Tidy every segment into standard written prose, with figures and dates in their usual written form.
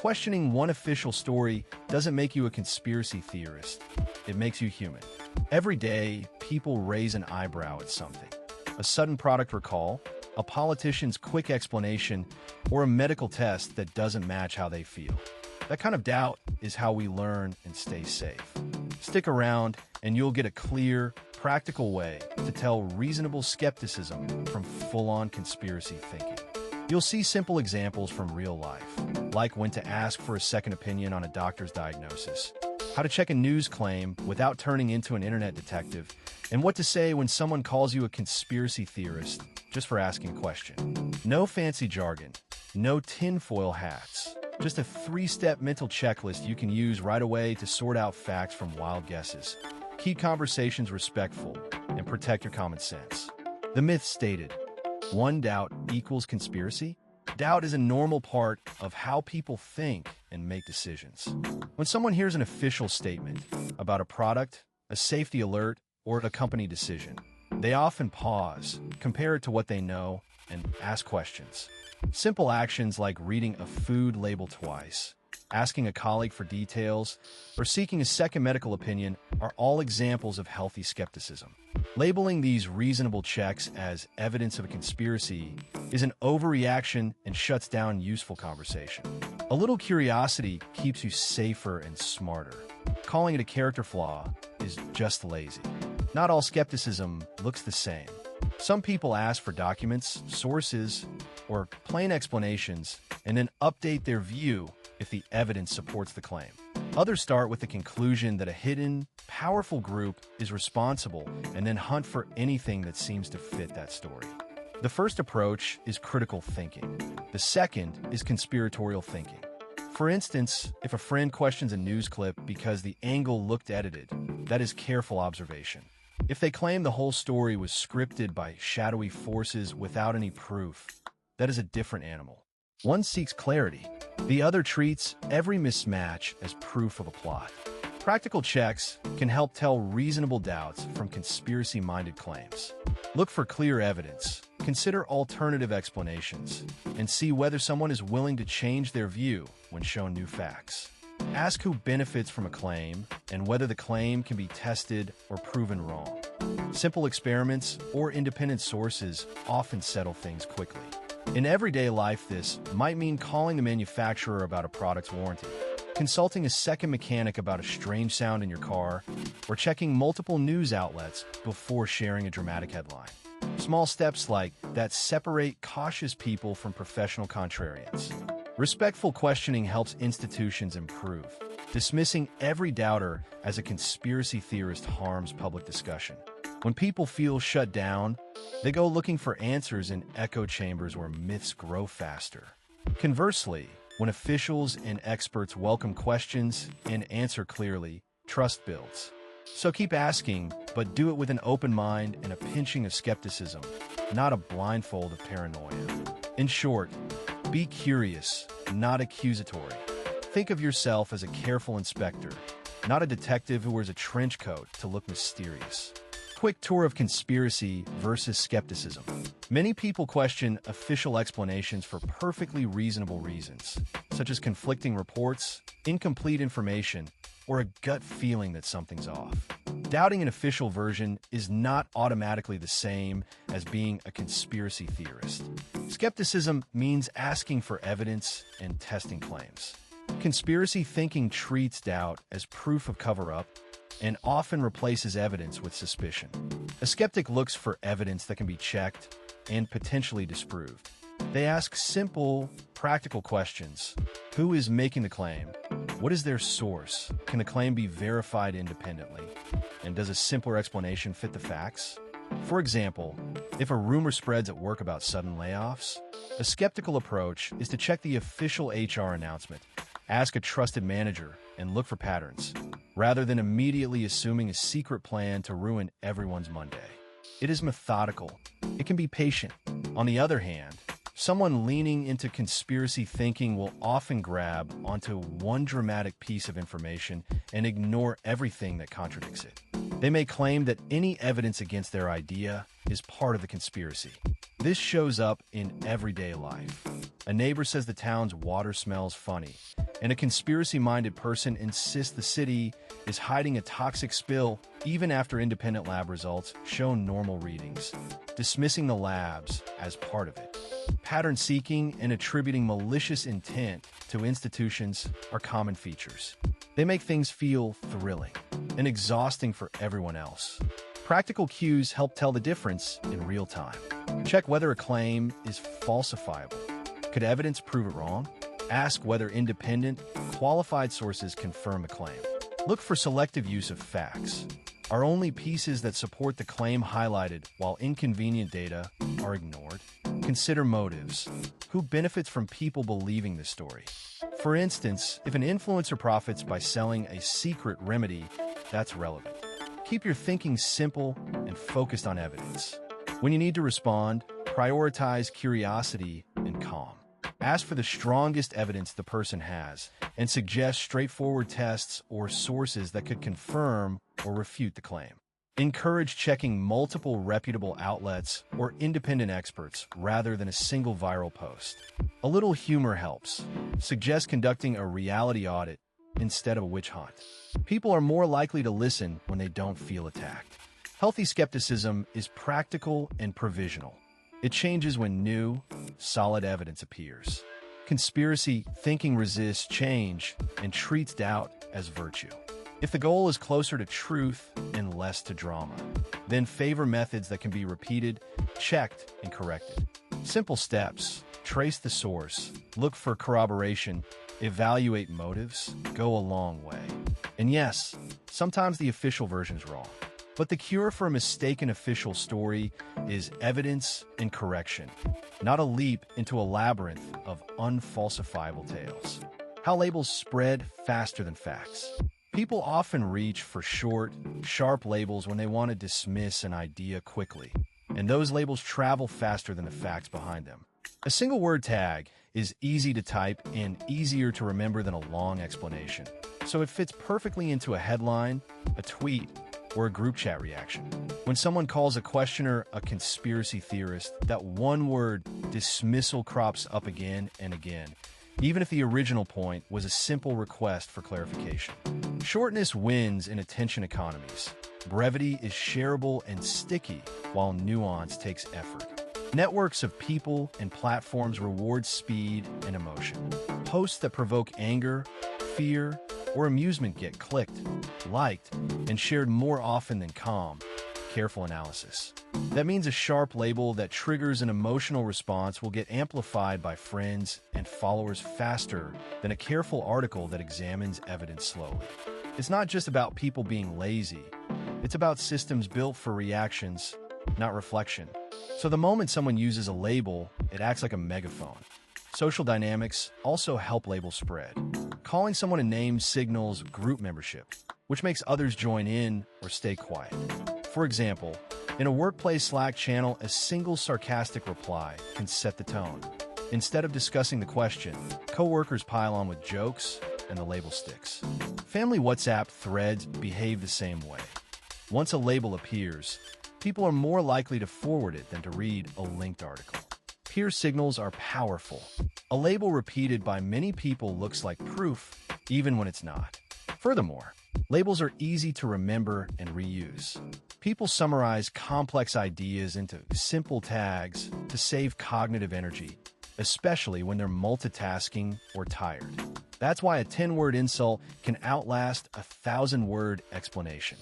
Questioning one official story doesn't make you a conspiracy theorist. It makes you human. Every day, people raise an eyebrow at something. A sudden product recall, a politician's quick explanation, or a medical test that doesn't match how they feel. That kind of doubt is how we learn and stay safe. Stick around, and you'll get a clear, practical way to tell reasonable skepticism from full-on conspiracy thinking. You'll see simple examples from real life, like when to ask for a second opinion on a doctor's diagnosis, how to check a news claim without turning into an internet detective, and what to say when someone calls you a conspiracy theorist just for asking a question. No fancy jargon, no tinfoil hats, just a 3-step mental checklist you can use right away to sort out facts from wild guesses. Keep conversations respectful and protect your common sense. The myth stated, one doubt equals conspiracy? Doubt is a normal part of how people think and make decisions. When someone hears an official statement about a product, a safety alert, or a company decision, they often pause, compare it to what they know, and ask questions. Simple actions like reading a food label twice, asking a colleague for details, or seeking a second medical opinion are all examples of healthy skepticism. Labeling these reasonable checks as evidence of a conspiracy is an overreaction and shuts down useful conversation. A little curiosity keeps you safer and smarter. Calling it a character flaw is just lazy. Not all skepticism looks the same. Some people ask for documents, sources, or plain explanations, and then update their view if the evidence supports the claim. Others start with the conclusion that a hidden, powerful group is responsible and then hunt for anything that seems to fit that story. The first approach is critical thinking. The second is conspiratorial thinking. For instance, if a friend questions a news clip because the angle looked edited, that is careful observation. If they claim the whole story was scripted by shadowy forces without any proof, that is a different animal. One seeks clarity. The other treats every mismatch as proof of a plot. Practical checks can help tell reasonable doubts from conspiracy-minded claims. Look for clear evidence, consider alternative explanations, and see whether someone is willing to change their view when shown new facts. Ask who benefits from a claim and whether the claim can be tested or proven wrong. Simple experiments or independent sources often settle things quickly. In everyday life, this might mean calling the manufacturer about a product's warranty, consulting a second mechanic about a strange sound in your car, or checking multiple news outlets before sharing a dramatic headline. Small steps like that separate cautious people from professional contrarians. Respectful questioning helps institutions improve. Dismissing every doubter as a conspiracy theorist harms public discussion. When people feel shut down, they go looking for answers in echo chambers where myths grow faster. Conversely, when officials and experts welcome questions and answer clearly, trust builds. So keep asking, but do it with an open mind and a pinching of skepticism, not a blindfold of paranoia. In short, be curious, not accusatory. Think of yourself as a careful inspector, not a detective who wears a trench coat to look mysterious. Quick tour of conspiracy versus skepticism. Many people question official explanations for perfectly reasonable reasons, such as conflicting reports, incomplete information, or a gut feeling that something's off. Doubting an official version is not automatically the same as being a conspiracy theorist. Skepticism means asking for evidence and testing claims. Conspiracy thinking treats doubt as proof of cover-up and often replaces evidence with suspicion. A skeptic looks for evidence that can be checked and potentially disproved. They ask simple, practical questions. Who is making the claim? What is their source? Can the claim be verified independently? And does a simpler explanation fit the facts? For example, if a rumor spreads at work about sudden layoffs, a skeptical approach is to check the official HR announcement, ask a trusted manager, and look for patterns, rather than immediately assuming a secret plan to ruin everyone's Monday. It is methodical. It can be patient. On the other hand, someone leaning into conspiracy thinking will often grab onto one dramatic piece of information and ignore everything that contradicts it. They may claim that any evidence against their idea is part of the conspiracy. This shows up in everyday life. A neighbor says the town's water smells funny, and a conspiracy-minded person insists the city is hiding a toxic spill even after independent lab results show normal readings, dismissing the labs as part of it. Pattern seeking and attributing malicious intent to institutions are common features. They make things feel thrilling and exhausting for everyone else. Practical cues help tell the difference in real time. Check whether a claim is falsifiable. Could evidence prove it wrong? Ask whether independent, qualified sources confirm the claim. Look for selective use of facts. Are only pieces that support the claim highlighted while inconvenient data are ignored? Consider motives. Who benefits from people believing the story? For instance, if an influencer profits by selling a secret remedy, that's relevant. Keep your thinking simple and focused on evidence. When you need to respond, prioritize curiosity and calm. Ask for the strongest evidence the person has and suggest straightforward tests or sources that could confirm or refute the claim. Encourage checking multiple reputable outlets or independent experts rather than a single viral post. A little humor helps. Suggest conducting a reality audit instead of a witch hunt. People are more likely to listen when they don't feel attacked. Healthy skepticism is practical and provisional. It changes when new, solid evidence appears. Conspiracy thinking resists change and treats doubt as virtue. If the goal is closer to truth and less to drama, then favor methods that can be repeated, checked, and corrected. Simple steps: trace the source, look for corroboration, evaluate motives, go a long way. And yes, sometimes the official version is wrong. But the cure for a mistaken official story is evidence and correction, not a leap into a labyrinth of unfalsifiable tales. How labels spread faster than facts. People often reach for short, sharp labels when they want to dismiss an idea quickly, and those labels travel faster than the facts behind them. A single word tag is easy to type and easier to remember than a long explanation, so it fits perfectly into a headline, a tweet, or a group chat reaction. When someone calls a questioner a conspiracy theorist, that one word dismissal crops up again and again, even if the original point was a simple request for clarification. Shortness wins in attention economies. Brevity is shareable and sticky, while nuance takes effort. Networks of people and platforms reward speed and emotion. Posts that provoke anger, fear, or amusement get clicked, liked, and shared more often than calm, careful analysis. That means a sharp label that triggers an emotional response will get amplified by friends and followers faster than a careful article that examines evidence slowly. It's not just about people being lazy. It's about systems built for reactions, not reflection. So the moment someone uses a label, it acts like a megaphone. Social dynamics also help labels spread. Calling someone a name signals group membership, which makes others join in or stay quiet. For example, in a workplace Slack channel, a single sarcastic reply can set the tone. Instead of discussing the question, coworkers pile on with jokes and the label sticks. Family WhatsApp threads behave the same way. Once a label appears, people are more likely to forward it than to read a linked article. Peer signals are powerful. A label repeated by many people looks like proof, even when it's not. Furthermore, labels are easy to remember and reuse. People summarize complex ideas into simple tags to save cognitive energy, especially when they're multitasking or tired. That's why a 10-word insult can outlast a 1,000-word explanation.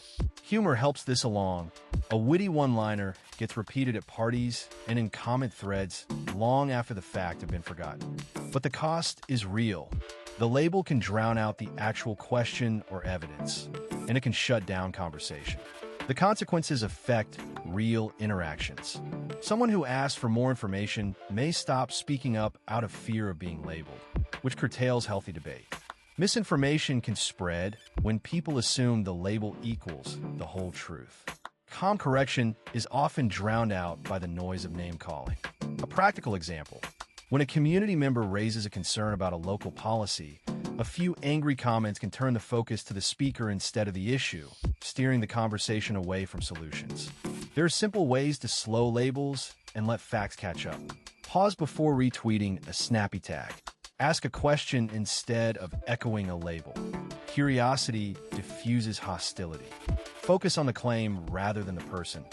Humor helps this along. A witty one-liner gets repeated at parties and in comment threads long after the fact have been forgotten. But the cost is real. The label can drown out the actual question or evidence, and it can shut down conversation. The consequences affect real interactions. Someone who asks for more information may stop speaking up out of fear of being labeled, which curtails healthy debate. Misinformation can spread when people assume the label equals the whole truth. Calm correction is often drowned out by the noise of name-calling. A practical example: when a community member raises a concern about a local policy, a few angry comments can turn the focus to the speaker instead of the issue, steering the conversation away from solutions. There are simple ways to slow labels and let facts catch up. Pause before retweeting a snappy tag. Ask a question instead of echoing a label. Curiosity diffuses hostility. Focus on the claim rather than the person.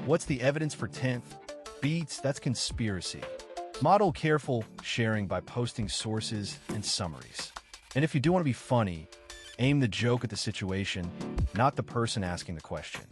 What's the evidence for 10th? Beats, that's conspiracy. Model careful sharing by posting sources and summaries. And if you do want to be funny, aim the joke at the situation, not the person asking the question.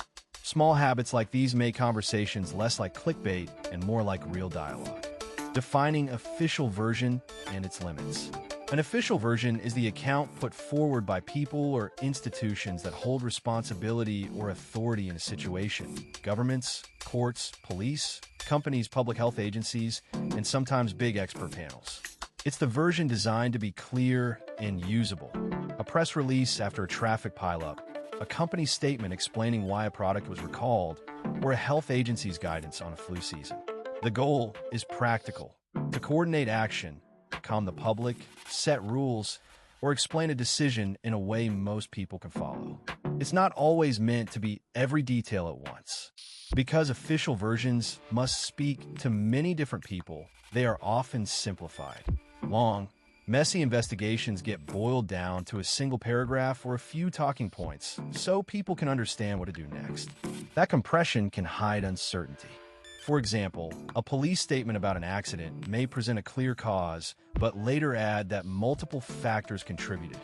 Small habits like these make conversations less like clickbait and more like real dialogue. Defining official version and its limits. An official version is the account put forward by people or institutions that hold responsibility or authority in a situation. Governments, courts, police, companies, public health agencies, and sometimes big expert panels. It's the version designed to be clear and usable. A press release after a traffic pileup, a company statement explaining why a product was recalled, or a health agency's guidance on a flu season. The goal is practical, to coordinate action, calm the public, set rules, or explain a decision in a way most people can follow. It's not always meant to be every detail at once. Because official versions must speak to many different people, they are often simplified. Long, messy investigations get boiled down to a single paragraph or a few talking points, so people can understand what to do next. That compression can hide uncertainty. For example, a police statement about an accident may present a clear cause, but later add that multiple factors contributed.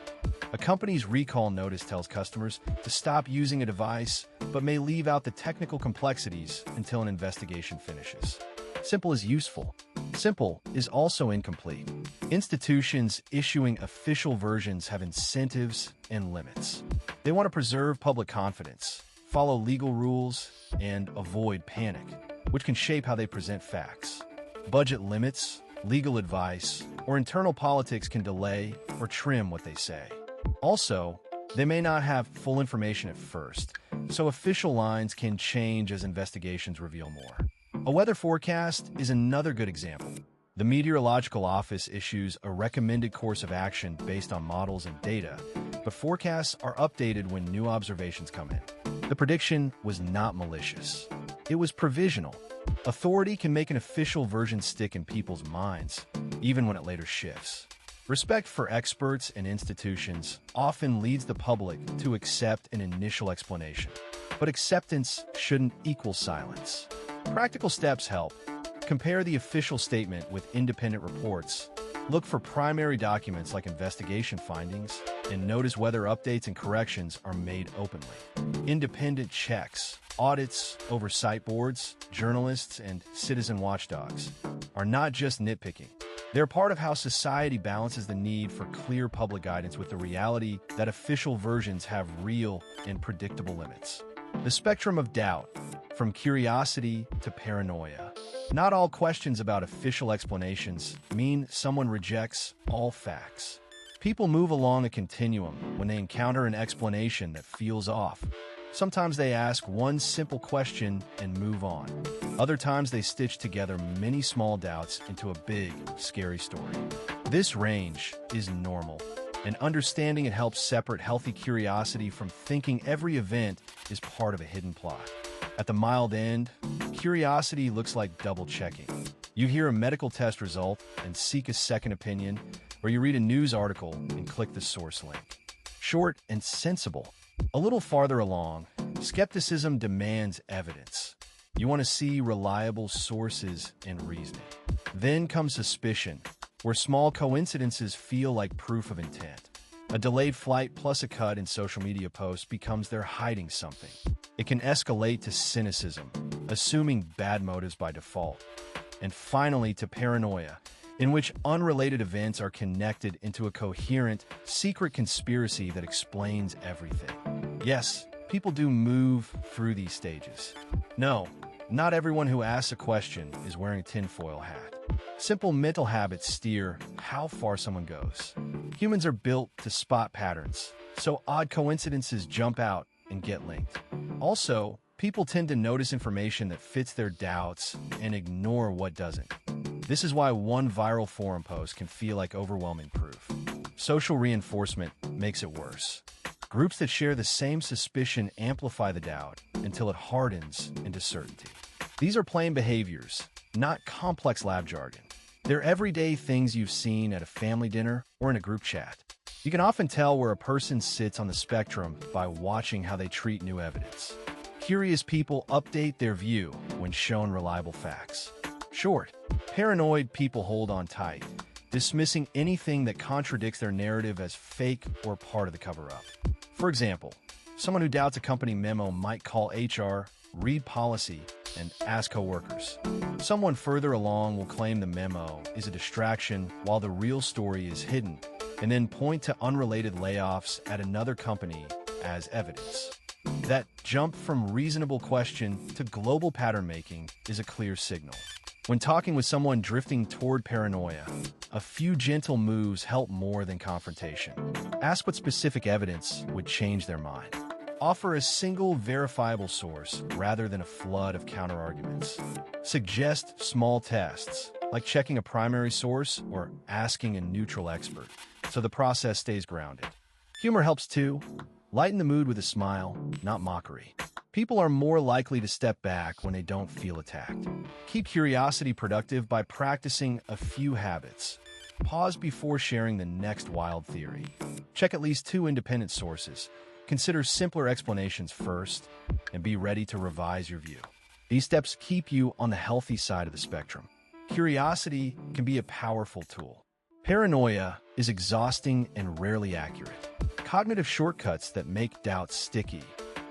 A company's recall notice tells customers to stop using a device, but may leave out the technical complexities until an investigation finishes. Simple is useful. Simple is also incomplete. Institutions issuing official versions have incentives and limits. They want to preserve public confidence, follow legal rules, and avoid panic, which can shape how they present facts. Budget limits, legal advice, or internal politics can delay or trim what they say. Also, they may not have full information at first, so official lines can change as investigations reveal more. A weather forecast is another good example. The Meteorological Office issues a recommended course of action based on models and data, but forecasts are updated when new observations come in. The prediction was not malicious. It was provisional. Authority can make an official version stick in people's minds, even when it later shifts. Respect for experts and institutions often leads the public to accept an initial explanation, but acceptance shouldn't equal silence. Practical steps help. Compare the official statement with independent reports. Look for primary documents like investigation findings, and notice whether updates and corrections are made openly. Independent checks, audits, oversight boards, journalists, and citizen watchdogs are not just nitpicking. They're part of how society balances the need for clear public guidance with the reality that official versions have real and predictable limits. The spectrum of doubt, from curiosity to paranoia. Not all questions about official explanations mean someone rejects all facts. People move along a continuum when they encounter an explanation that feels off. Sometimes they ask one simple question and move on. Other times they stitch together many small doubts into a big, scary story. This range is normal, and understanding it helps separate healthy curiosity from thinking every event is part of a hidden plot. At the mild end, curiosity looks like double-checking. You hear a medical test result and seek a second opinion, or you read a news article and click the source link. Short and sensible. A little farther along, skepticism demands evidence. You want to see reliable sources and reasoning. Then comes suspicion, where small coincidences feel like proof of intent. A delayed flight plus a cut in social media posts becomes they're hiding something. It can escalate to cynicism, assuming bad motives by default. And finally to paranoia, in which unrelated events are connected into a coherent, secret conspiracy that explains everything. Yes, people do move through these stages. No, not everyone who asks a question is wearing a tinfoil hat. Simple mental habits steer how far someone goes. Humans are built to spot patterns, so odd coincidences jump out and get linked. Also, people tend to notice information that fits their doubts and ignore what doesn't. This is why one viral forum post can feel like overwhelming proof. Social reinforcement makes it worse. Groups that share the same suspicion amplify the doubt until it hardens into certainty. These are plain behaviors, not complex lab jargon. They're everyday things you've seen at a family dinner or in a group chat. You can often tell where a person sits on the spectrum by watching how they treat new evidence. Curious people update their view when shown reliable facts. Short, paranoid people hold on tight, dismissing anything that contradicts their narrative as fake or part of the cover-up. For example, someone who doubts a company memo might call HR, read policy, and ask coworkers. Someone further along will claim the memo is a distraction while the real story is hidden, and then point to unrelated layoffs at another company as evidence. That jump from reasonable question to global pattern making is a clear signal. When talking with someone drifting toward paranoia, a few gentle moves help more than confrontation. Ask what specific evidence would change their mind. Offer a single verifiable source rather than a flood of counterarguments. Suggest small tests, like checking a primary source or asking a neutral expert, so the process stays grounded. Humor helps too. Lighten the mood with a smile, not mockery. People are more likely to step back when they don't feel attacked. Keep curiosity productive by practicing a few habits. Pause before sharing the next wild theory. Check at least 2 independent sources. Consider simpler explanations first, and be ready to revise your view. These steps keep you on the healthy side of the spectrum. Curiosity can be a powerful tool. Paranoia is exhausting and rarely accurate. Cognitive shortcuts that make doubts sticky.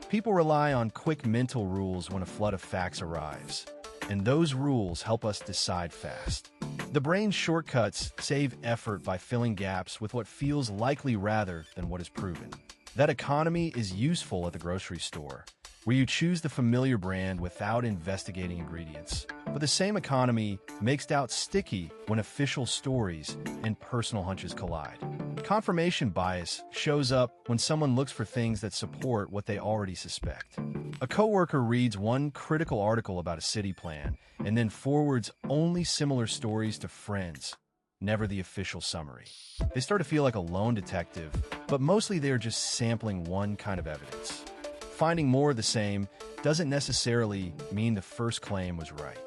People rely on quick mental rules when a flood of facts arrives, and those rules help us decide fast. The brain's shortcuts save effort by filling gaps with what feels likely rather than what is proven. That economy is useful at the grocery store, where you choose the familiar brand without investigating ingredients. But the same economy makes doubt sticky when official stories and personal hunches collide. Confirmation bias shows up when someone looks for things that support what they already suspect. A coworker reads one critical article about a city plan and then forwards only similar stories to friends, never the official summary. They start to feel like a lone detective, but mostly they're just sampling one kind of evidence. Finding more of the same doesn't necessarily mean the first claim was right.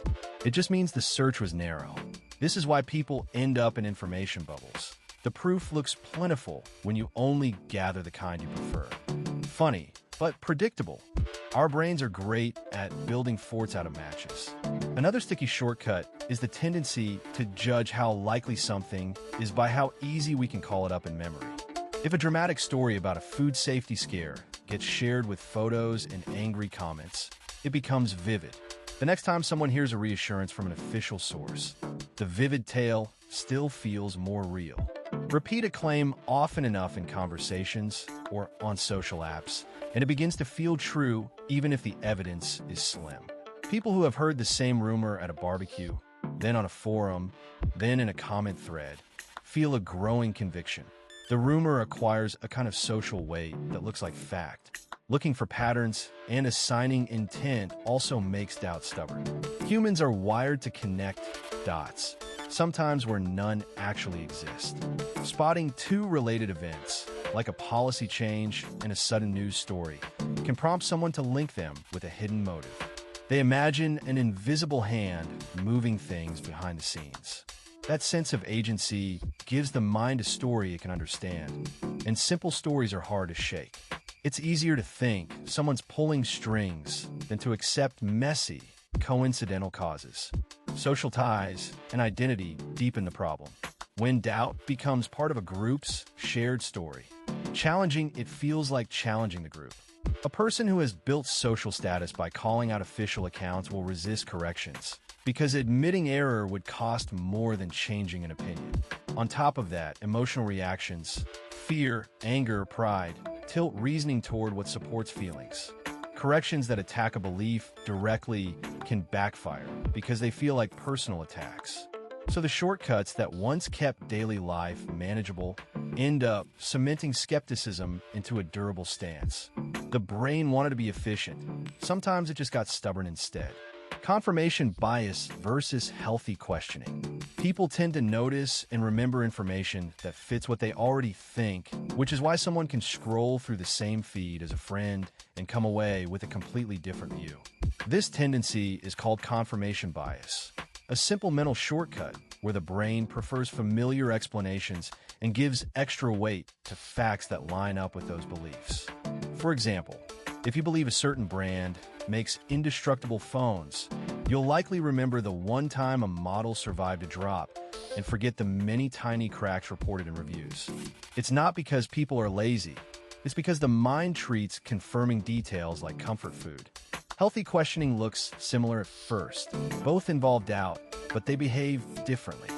It just means the search was narrow. This is why people end up in information bubbles. The proof looks plentiful when you only gather the kind you prefer. Funny, but predictable. Our brains are great at building forts out of matches. Another sticky shortcut is the tendency to judge how likely something is by how easy we can call it up in memory. If a dramatic story about a food safety scare gets shared with photos and angry comments, it becomes vivid. The next time someone hears a reassurance from an official source, the vivid tale still feels more real. Repeat a claim often enough in conversations or on social apps, and it begins to feel true even if the evidence is slim. People who have heard the same rumor at a barbecue, then on a forum, then in a comment thread, feel a growing conviction. The rumor acquires a kind of social weight that looks like fact. Looking for patterns and assigning intent also makes doubt stubborn. Humans are wired to connect dots, sometimes where none actually exist. Spotting 2 related events, like a policy change and a sudden news story, can prompt someone to link them with a hidden motive. They imagine an invisible hand moving things behind the scenes. That sense of agency gives the mind a story it can understand, and simple stories are hard to shake. It's easier to think someone's pulling strings than to accept messy, coincidental causes. Social ties and identity deepen the problem. When doubt becomes part of a group's shared story, challenging it feels like challenging the group. A person who has built social status by calling out official accounts will resist corrections, because admitting error would cost more than changing an opinion. On top of that, emotional reactions, fear, anger, pride, tilt reasoning toward what supports feelings. Corrections that attack a belief directly can backfire because they feel like personal attacks. So the shortcuts that once kept daily life manageable end up cementing skepticism into a durable stance. The brain wanted to be efficient. Sometimes it just got stubborn instead. Confirmation bias versus healthy questioning. People tend to notice and remember information that fits what they already think, which is why someone can scroll through the same feed as a friend and come away with a completely different view. This tendency is called confirmation bias, a simple mental shortcut where the brain prefers familiar explanations and gives extra weight to facts that line up with those beliefs. For example, if you believe a certain brand makes indestructible phones, you'll likely remember the one time a model survived a drop and forget the many tiny cracks reported in reviews. It's not because people are lazy. It's because the mind treats confirming details like comfort food. Healthy questioning looks similar at first. Both involve doubt, but they behave differently.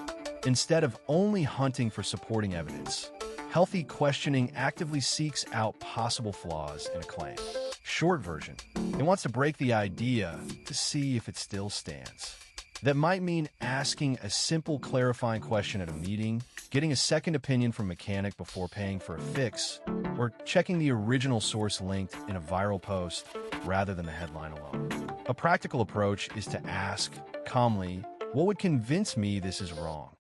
Instead of only hunting for supporting evidence, healthy questioning actively seeks out possible flaws in a claim. Short version, it wants to break the idea to see if it still stands. That might mean asking a simple clarifying question at a meeting, getting a second opinion from a mechanic before paying for a fix, or checking the original source linked in a viral post rather than the headline alone. A practical approach is to ask, calmly, what would convince me this is wrong?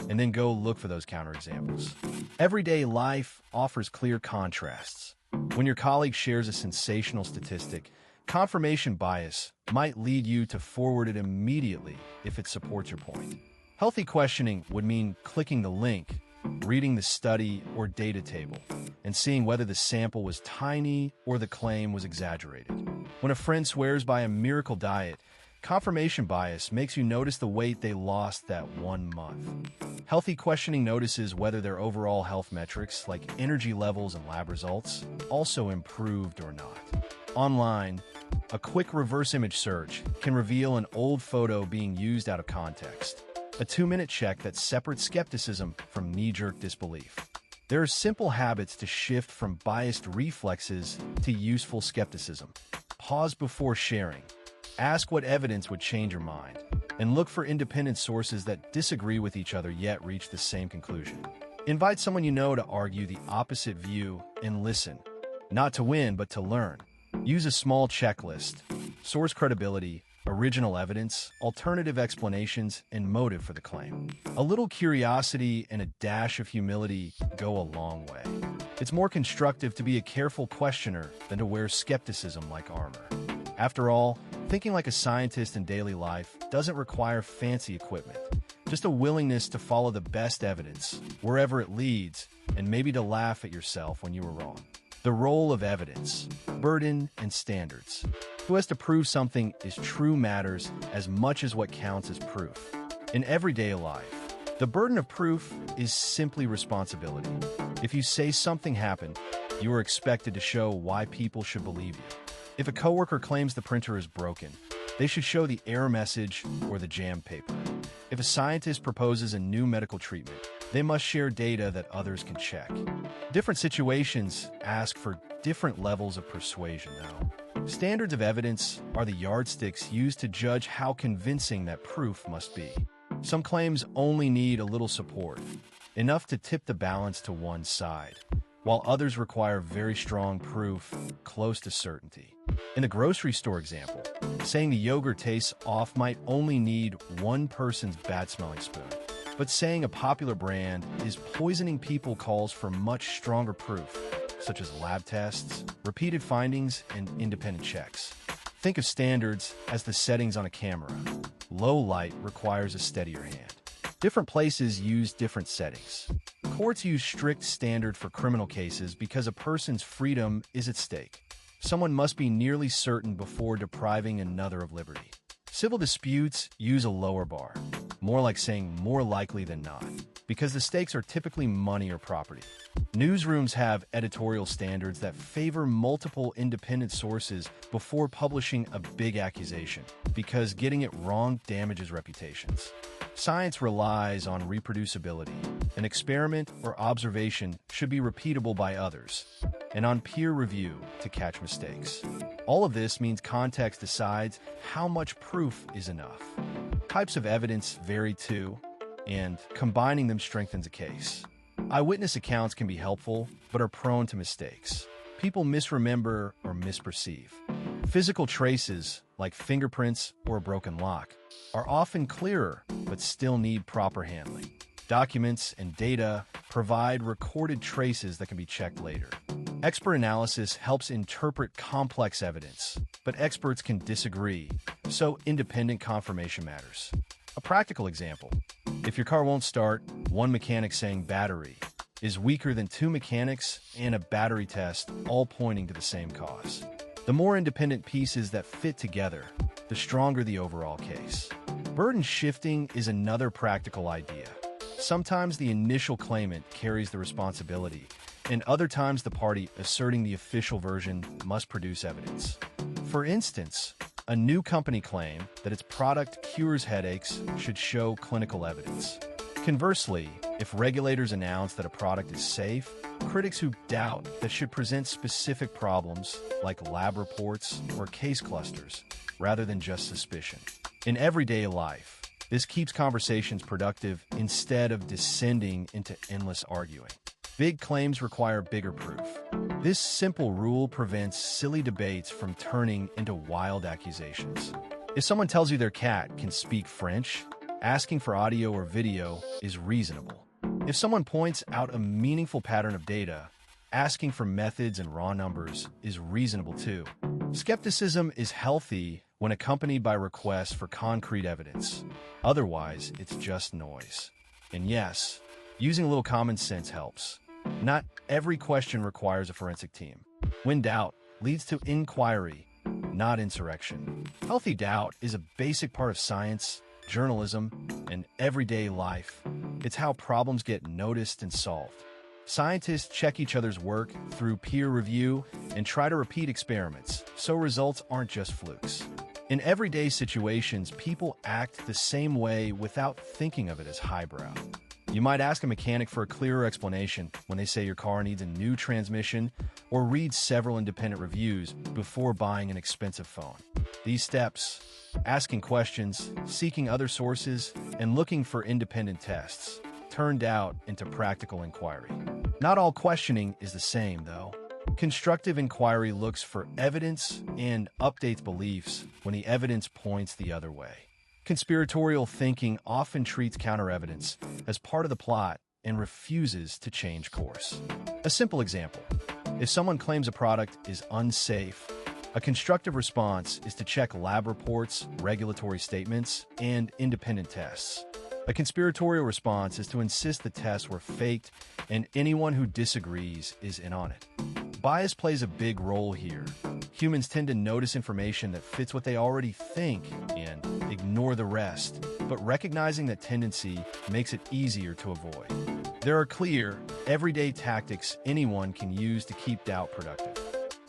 And then go look for those counterexamples. Everyday life offers clear contrasts. When your colleague shares a sensational statistic, confirmation bias might lead you to forward it immediately if it supports your point. Healthy questioning would mean clicking the link, reading the study or data table, and seeing whether the sample was tiny or the claim was exaggerated. When a friend swears by a miracle diet, confirmation bias makes you notice the weight they lost that 1 month. Healthy questioning notices whether their overall health metrics, like energy levels and lab results, also improved or not. Online, a quick reverse image search can reveal an old photo being used out of context, a 2-minute check that separates skepticism from knee-jerk disbelief. There are simple habits to shift from biased reflexes to useful skepticism. Pause before sharing. Ask what evidence would change your mind, and look for independent sources that disagree with each other yet reach the same conclusion. Invite someone you know to argue the opposite view and listen, not to win but to learn. Use a small checklist: source credibility, original evidence, alternative explanations, and motive for the claim. A little curiosity and a dash of humility go a long way. It's more constructive to be a careful questioner than to wear skepticism like armor. After all, thinking like a scientist in daily life doesn't require fancy equipment, just a willingness to follow the best evidence, wherever it leads, and maybe to laugh at yourself when you were wrong. The role of evidence, burden, and standards. Who has to prove something is true matters as much as what counts as proof. In everyday life, the burden of proof is simply responsibility. If you say something happened, you are expected to show why people should believe you. If a coworker claims the printer is broken, they should show the error message or the jammed paper. If a scientist proposes a new medical treatment, they must share data that others can check. Different situations ask for different levels of persuasion, though. Standards of evidence are the yardsticks used to judge how convincing that proof must be. Some claims only need a little support, enough to tip the balance to one side, while others require very strong proof, close to certainty. In the grocery store example, saying the yogurt tastes off might only need one person's bad-smelling spoon. But saying a popular brand is poisoning people calls for much stronger proof, such as lab tests, repeated findings, and independent checks. Think of standards as the settings on a camera. Low light requires a steadier hand. Different places use different settings. Courts use strict standard for criminal cases because a person's freedom is at stake. Someone must be nearly certain before depriving another of liberty. Civil disputes use a lower bar, more like saying more likely than not, because the stakes are typically money or property. Newsrooms have editorial standards that favor multiple independent sources before publishing a big accusation, because getting it wrong damages reputations. Science relies on reproducibility. An experiment or observation should be repeatable by others, and on peer review to catch mistakes. All of this means context decides how much proof is enough. Types of evidence vary too, and combining them strengthens a case. Eyewitness accounts can be helpful, but are prone to mistakes. People misremember or misperceive. Physical traces, like fingerprints or a broken lock, are often clearer, but still need proper handling. Documents and data provide recorded traces that can be checked later. Expert analysis helps interpret complex evidence, but experts can disagree, so independent confirmation matters. A practical example: If your car won't start, one mechanic saying battery is weaker than two mechanics and a battery test all pointing to the same cause. The more independent pieces that fit together, the stronger the overall case. Burden shifting is another practical idea. Sometimes the initial claimant carries the responsibility, and other times the party asserting the official version must produce evidence. For instance, a new company claim that its product cures headaches should show clinical evidence. Conversely, if regulators announce that a product is safe, critics who doubt that should present specific problems like lab reports or case clusters, rather than just suspicion. In everyday life, this keeps conversations productive instead of descending into endless arguing. Big claims require bigger proof. This simple rule prevents silly debates from turning into wild accusations. If someone tells you their cat can speak French, asking for audio or video is reasonable. If someone points out a meaningful pattern of data, asking for methods and raw numbers is reasonable too. Skepticism is healthy when accompanied by requests for concrete evidence. Otherwise, it's just noise. And yes, using a little common sense helps. Not every question requires a forensic team. When doubt leads to inquiry, not insurrection. Healthy doubt is a basic part of science, journalism, and everyday life. It's how problems get noticed and solved. Scientists check each other's work through peer review and try to repeat experiments, so results aren't just flukes. In everyday situations, people act the same way without thinking of it as highbrow. You might ask a mechanic for a clearer explanation when they say your car needs a new transmission, or read several independent reviews before buying an expensive phone. These steps, asking questions, seeking other sources, and looking for independent tests, turned out into practical inquiry. Not all questioning is the same, though. Constructive inquiry looks for evidence and updates beliefs when the evidence points the other way. Conspiratorial thinking often treats counter-evidence as part of the plot and refuses to change course. A simple example: if someone claims a product is unsafe, a constructive response is to check lab reports, regulatory statements, and independent tests. A conspiratorial response is to insist the tests were faked and anyone who disagrees is in on it. Bias plays a big role here. Humans tend to notice information that fits what they already think and ignore the rest, but recognizing that tendency makes it easier to avoid. There are clear, everyday tactics anyone can use to keep doubt productive.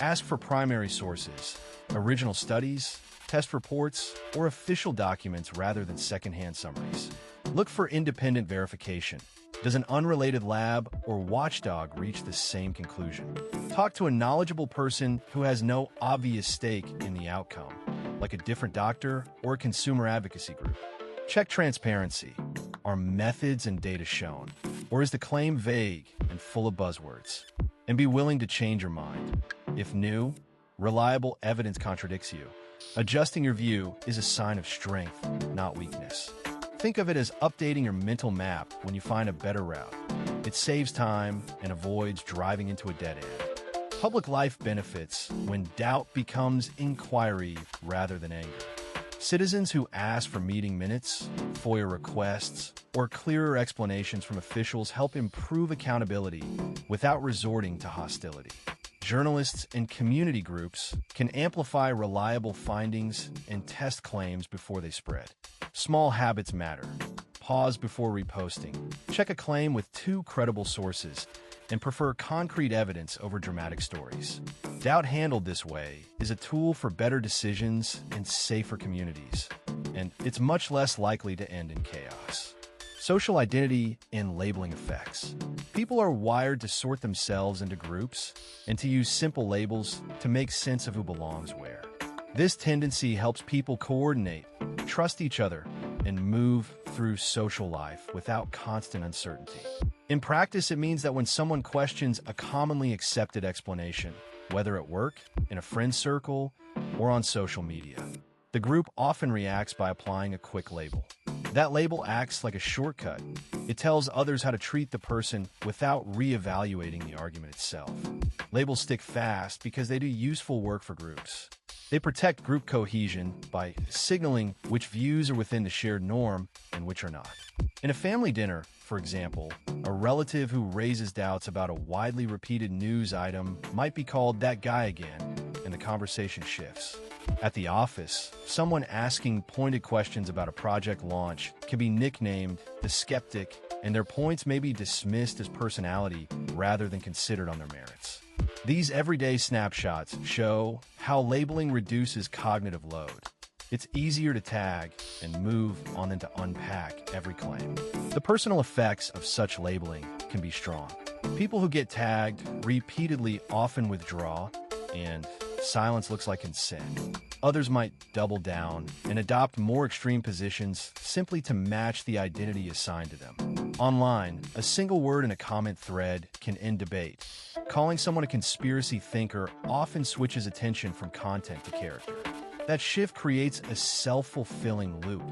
Ask for primary sources, original studies, test reports, or official documents rather than secondhand summaries. Look for independent verification. Does an unrelated lab or watchdog reach the same conclusion? Talk to a knowledgeable person who has no obvious stake in the outcome, like a different doctor or a consumer advocacy group. Check transparency. Are methods and data shown? Or is the claim vague and full of buzzwords? And be willing to change your mind. If new, reliable evidence contradicts you, adjusting your view is a sign of strength, not weakness. Think of it as updating your mental map when you find a better route. It saves time and avoids driving into a dead end. Public life benefits when doubt becomes inquiry rather than anger. Citizens who ask for meeting minutes, FOIA requests, or clearer explanations from officials help improve accountability without resorting to hostility. Journalists and community groups can amplify reliable findings and test claims before they spread. Small habits matter. Pause before reposting. Check a claim with two credible sources and prefer concrete evidence over dramatic stories. Doubt handled this way is a tool for better decisions and safer communities, and it's much less likely to end in chaos. Social identity and labeling effects. People are wired to sort themselves into groups and to use simple labels to make sense of who belongs where. This tendency helps people coordinate, trust each other, and move through social life without constant uncertainty. In practice, it means that when someone questions a commonly accepted explanation, whether at work, in a friend circle, or on social media, the group often reacts by applying a quick label. That label acts like a shortcut. It tells others how to treat the person without re-evaluating the argument itself. Labels stick fast because they do useful work for groups. They protect group cohesion by signaling which views are within the shared norm and which are not. In a family dinner, for example, a relative who raises doubts about a widely repeated news item might be called "that guy again," and the conversation shifts. At the office, someone asking pointed questions about a project launch can be nicknamed the Skeptic, and their points may be dismissed as personality rather than considered on their merits. These everyday snapshots show how labeling reduces cognitive load. It's easier to tag and move on than to unpack every claim. The personal effects of such labeling can be strong. People who get tagged repeatedly often withdraw, and silence looks like consent. Others might double down and adopt more extreme positions simply to match the identity assigned to them. Online, a single word in a comment thread can end debate. Calling someone a conspiracy thinker often switches attention from content to character. That shift creates a self-fulfilling loop.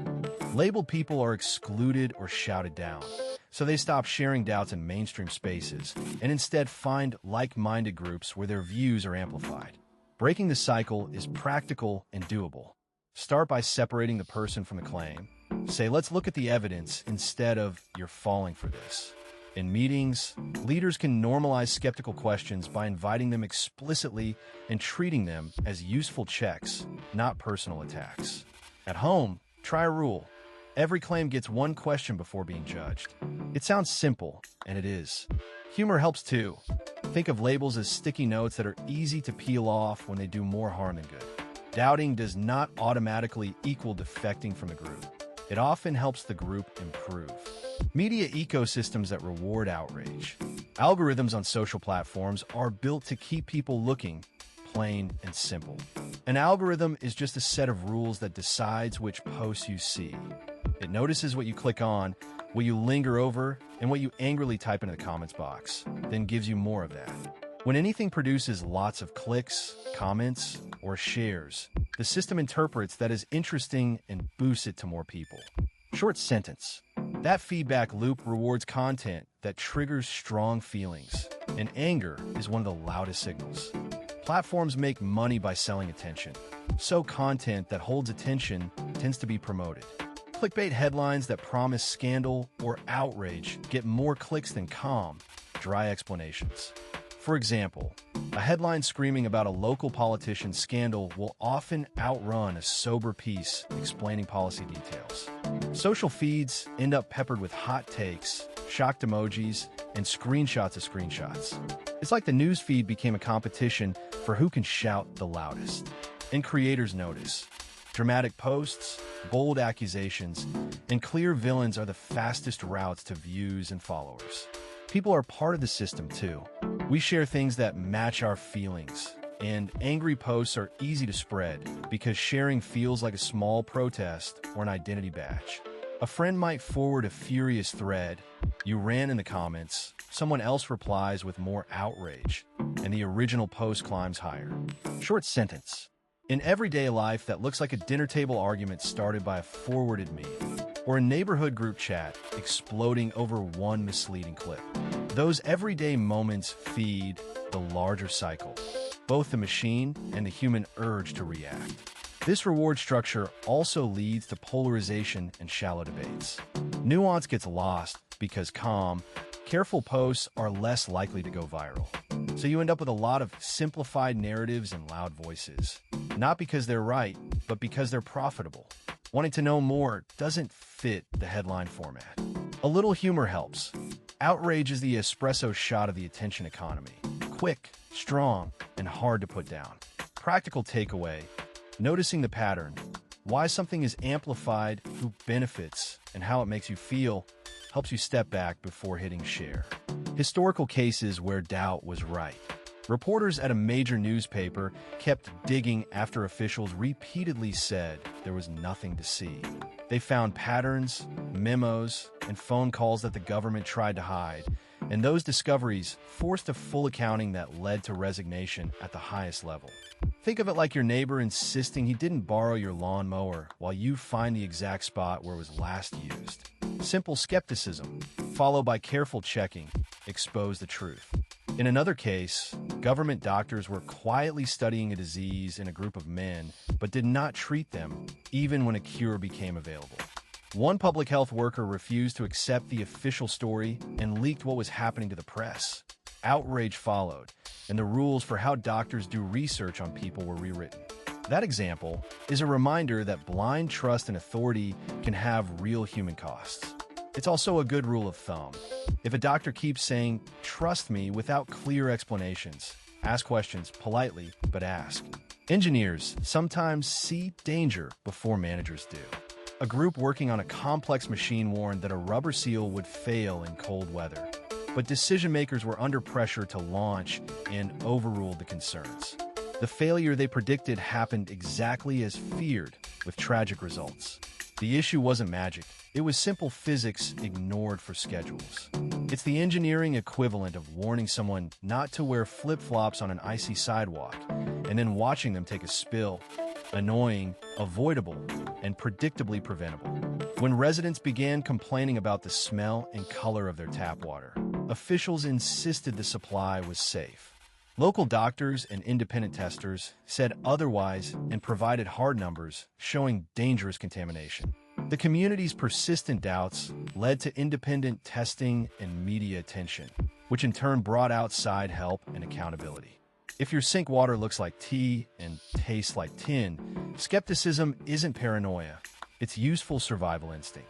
Labeled people are excluded or shouted down, so they stop sharing doubts in mainstream spaces and instead find like-minded groups where their views are amplified. Breaking the cycle is practical and doable. Start by separating the person from the claim. Say, let's look at the evidence instead of "you're falling for this." In meetings, leaders can normalize skeptical questions by inviting them explicitly and treating them as useful checks, not personal attacks. At home, try a rule. Every claim gets one question before being judged. It sounds simple, and it is. Humor helps too. Think of labels as sticky notes that are easy to peel off when they do more harm than good. Doubting does not automatically equal defecting from the group. It often helps the group improve. Media ecosystems that reward outrage. Algorithms on social platforms are built to keep people looking, plain and simple. An algorithm is just a set of rules that decides which posts you see. It notices what you click on, what you linger over, and what you angrily type into the comments box, then gives you more of that. When anything produces lots of clicks, comments, or shares, the system interprets that as interesting and boosts it to more people. Short sentence. That feedback loop rewards content that triggers strong feelings, and anger is one of the loudest signals. Platforms make money by selling attention, so content that holds attention tends to be promoted. Clickbait headlines that promise scandal or outrage get more clicks than calm, dry explanations. For example, a headline screaming about a local politician's scandal will often outrun a sober piece explaining policy details. Social feeds end up peppered with hot takes, shocked emojis, and screenshots of screenshots. It's like the news feed became a competition for who can shout the loudest. And creators notice. Dramatic posts, bold accusations, and clear villains are the fastest routes to views and followers. People are part of the system too. We share things that match our feelings, and angry posts are easy to spread because sharing feels like a small protest or an identity badge. A friend might forward a furious thread, you ran in the comments, someone else replies with more outrage, and the original post climbs higher. Short sentence. In everyday life that looks like a dinner table argument started by a forwarded meme, or a neighborhood group chat exploding over one misleading clip. Those everyday moments feed the larger cycle, both the machine and the human urge to react. This reward structure also leads to polarization and shallow debates. Nuance gets lost because calm, careful posts are less likely to go viral. So you end up with a lot of simplified narratives and loud voices. Not because they're right, but because they're profitable. Wanting to know more doesn't fit the headline format. A little humor helps. Outrage is the espresso shot of the attention economy. Quick, strong, and hard to put down. Practical takeaway. Noticing the pattern. Why something is amplified, who benefits, and how it makes you feel helps you step back before hitting share. Historical cases where doubt was right. Reporters at a major newspaper kept digging after officials repeatedly said there was nothing to see. They found patterns, memos, and phone calls that the government tried to hide, and those discoveries forced a full accounting that led to resignation at the highest level. Think of it like your neighbor insisting he didn't borrow your lawnmower while you find the exact spot where it was last used. Simple skepticism, followed by careful checking, expose the truth. In another case, government doctors were quietly studying a disease in a group of men, but did not treat them, even when a cure became available. One public health worker refused to accept the official story and leaked what was happening to the press. Outrage followed, and the rules for how doctors do research on people were rewritten. That example is a reminder that blind trust in authority can have real human costs. It's also a good rule of thumb. If a doctor keeps saying, "Trust me," without clear explanations, ask questions politely, but ask. Engineers sometimes see danger before managers do. A group working on a complex machine warned that a rubber seal would fail in cold weather, but decision-makers were under pressure to launch and overruled the concerns. The failure they predicted happened exactly as feared, with tragic results. The issue wasn't magic. It was simple physics ignored for schedules. It's the engineering equivalent of warning someone not to wear flip-flops on an icy sidewalk and then watching them take a spill. Annoying, avoidable, and predictably preventable. When residents began complaining about the smell and color of their tap water, officials insisted the supply was safe. Local doctors and independent testers said otherwise and provided hard numbers showing dangerous contamination. The community's persistent doubts led to independent testing and media attention, which in turn brought outside help and accountability. If your sink water looks like tea and tastes like tin, skepticism isn't paranoia. It's useful survival instinct.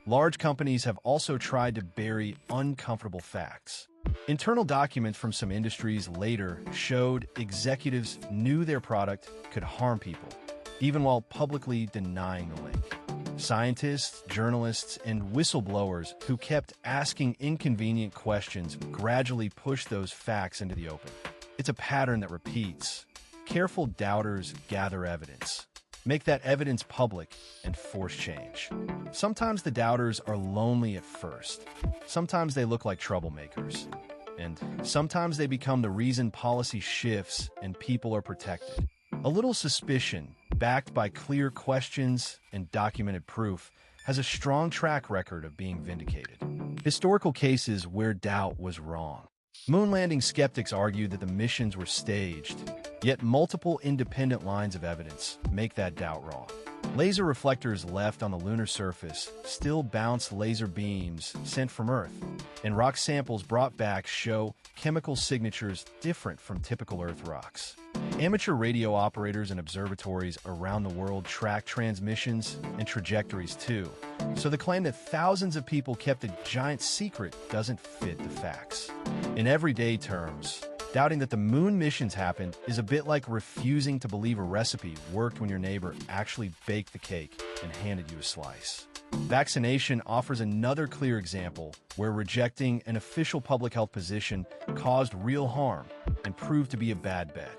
Large companies have also tried to bury uncomfortable facts. Internal documents from some industries later showed executives knew their product could harm people, even while publicly denying the link. Scientists, journalists, and whistleblowers who kept asking inconvenient questions gradually pushed those facts into the open. It's a pattern that repeats. Careful doubters gather evidence. Make that evidence public and force change. Sometimes the doubters are lonely at first. Sometimes they look like troublemakers. And sometimes they become the reason policy shifts and people are protected. A little suspicion, backed by clear questions and documented proof, has a strong track record of being vindicated. Historical cases where doubt was wrong. Moon landing skeptics argued that the missions were staged, yet multiple independent lines of evidence make that doubt wrong. Laser reflectors left on the lunar surface still bounce laser beams sent from Earth, and rock samples brought back show chemical signatures different from typical Earth rocks. Amateur radio operators and observatories around the world track transmissions and trajectories too, so the claim that thousands of people kept a giant secret doesn't fit the facts. In everyday terms, doubting that the moon missions happened is a bit like refusing to believe a recipe worked when your neighbor actually baked the cake and handed you a slice. Vaccination offers another clear example where rejecting an official public health position caused real harm and proved to be a bad bet.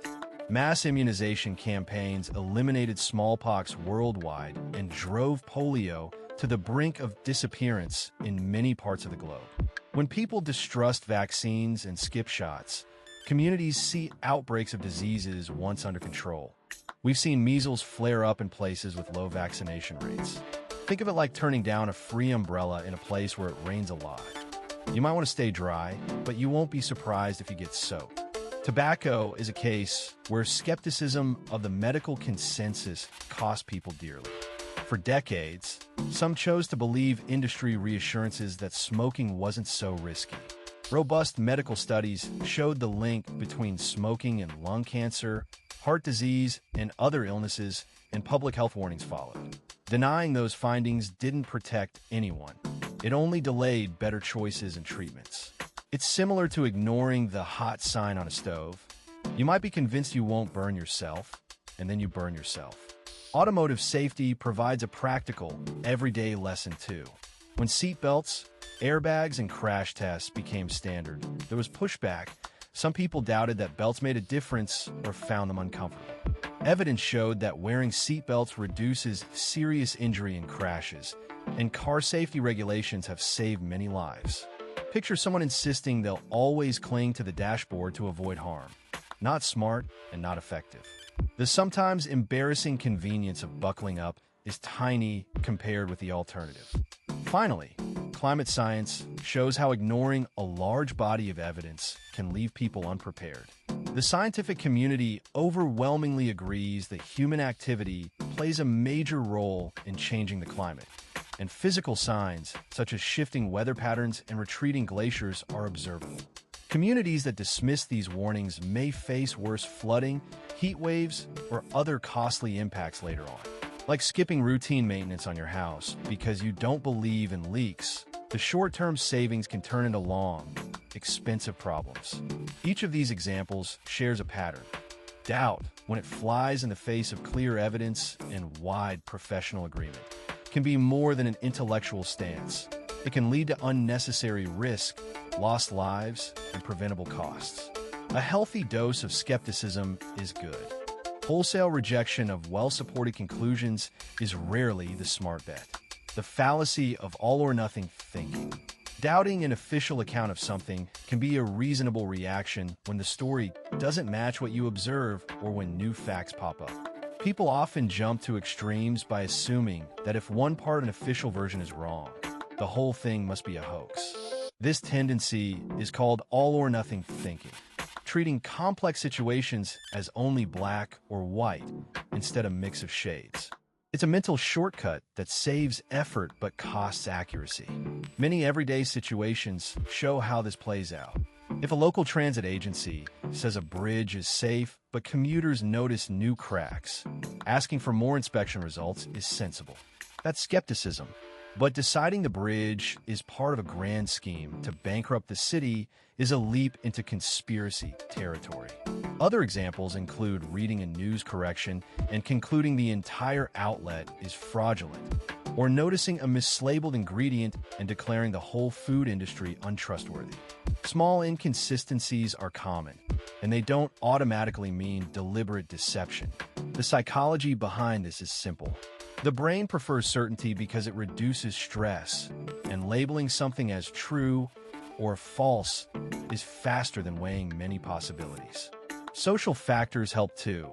Mass immunization campaigns eliminated smallpox worldwide and drove polio to the brink of disappearance in many parts of the globe. When people distrust vaccines and skip shots, communities see outbreaks of diseases once under control. We've seen measles flare up in places with low vaccination rates. Think of it like turning down a free umbrella in a place where it rains a lot. You might want to stay dry, but you won't be surprised if you get soaked. Tobacco is a case where skepticism of the medical consensus cost people dearly. For decades, some chose to believe industry reassurances that smoking wasn't so risky. Robust medical studies showed the link between smoking and lung cancer, heart disease, and other illnesses, and public health warnings followed. Denying those findings didn't protect anyone. It only delayed better choices and treatments. It's similar to ignoring the hot sign on a stove. You might be convinced you won't burn yourself, and then you burn yourself. Automotive safety provides a practical, everyday lesson too. When seatbelts, airbags, and crash tests became standard, there was pushback. Some people doubted that belts made a difference or found them uncomfortable. Evidence showed that wearing seatbelts reduces serious injury in crashes, and car safety regulations have saved many lives. Picture someone insisting they'll always cling to the dashboard to avoid harm. Not smart and not effective. The sometimes embarrassing convenience of buckling up is tiny compared with the alternative. Finally, climate science shows how ignoring a large body of evidence can leave people unprepared. The scientific community overwhelmingly agrees that human activity plays a major role in changing the climate, and physical signs, such as shifting weather patterns and retreating glaciers, are observable. Communities that dismiss these warnings may face worse flooding, heat waves, or other costly impacts later on. Like skipping routine maintenance on your house because you don't believe in leaks, the short-term savings can turn into long, expensive problems. Each of these examples shares a pattern. Doubt, when it flies in the face of clear evidence and wide professional agreement, can be more than an intellectual stance. It can lead to unnecessary risk, lost lives, and preventable costs. A healthy dose of skepticism is good. Wholesale rejection of well-supported conclusions is rarely the smart bet. The fallacy of all-or-nothing thinking. Doubting an official account of something can be a reasonable reaction when the story doesn't match what you observe or when new facts pop up. People often jump to extremes by assuming that if one part of an official version is wrong, the whole thing must be a hoax. This tendency is called all-or-nothing thinking, treating complex situations as only black or white instead of a mix of shades. It's a mental shortcut that saves effort but costs accuracy. Many everyday situations show how this plays out. If a local transit agency says a bridge is safe but commuters notice new cracks, asking for more inspection results is sensible. That's skepticism. But deciding the bridge is part of a grand scheme to bankrupt the city is a leap into conspiracy territory. Other examples include reading a news correction and concluding the entire outlet is fraudulent, or noticing a mislabeled ingredient and declaring the whole food industry untrustworthy. Small inconsistencies are common, and they don't automatically mean deliberate deception. The psychology behind this is simple. The brain prefers certainty because it reduces stress, and labeling something as true or false is faster than weighing many possibilities. Social factors help too.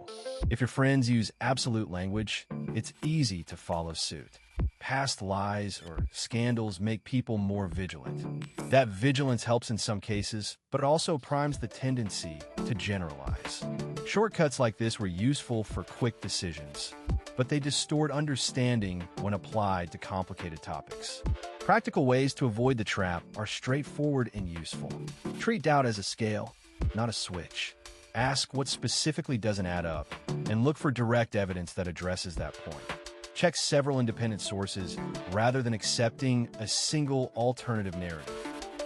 If your friends use absolute language, it's easy to follow suit. Past lies or scandals make people more vigilant. That vigilance helps in some cases, but it also primes the tendency to generalize. Shortcuts like this were useful for quick decisions, but they distort understanding when applied to complicated topics. Practical ways to avoid the trap are straightforward and useful. Treat doubt as a scale, not a switch. Ask what specifically doesn't add up, and look for direct evidence that addresses that point. Check several independent sources rather than accepting a single alternative narrative.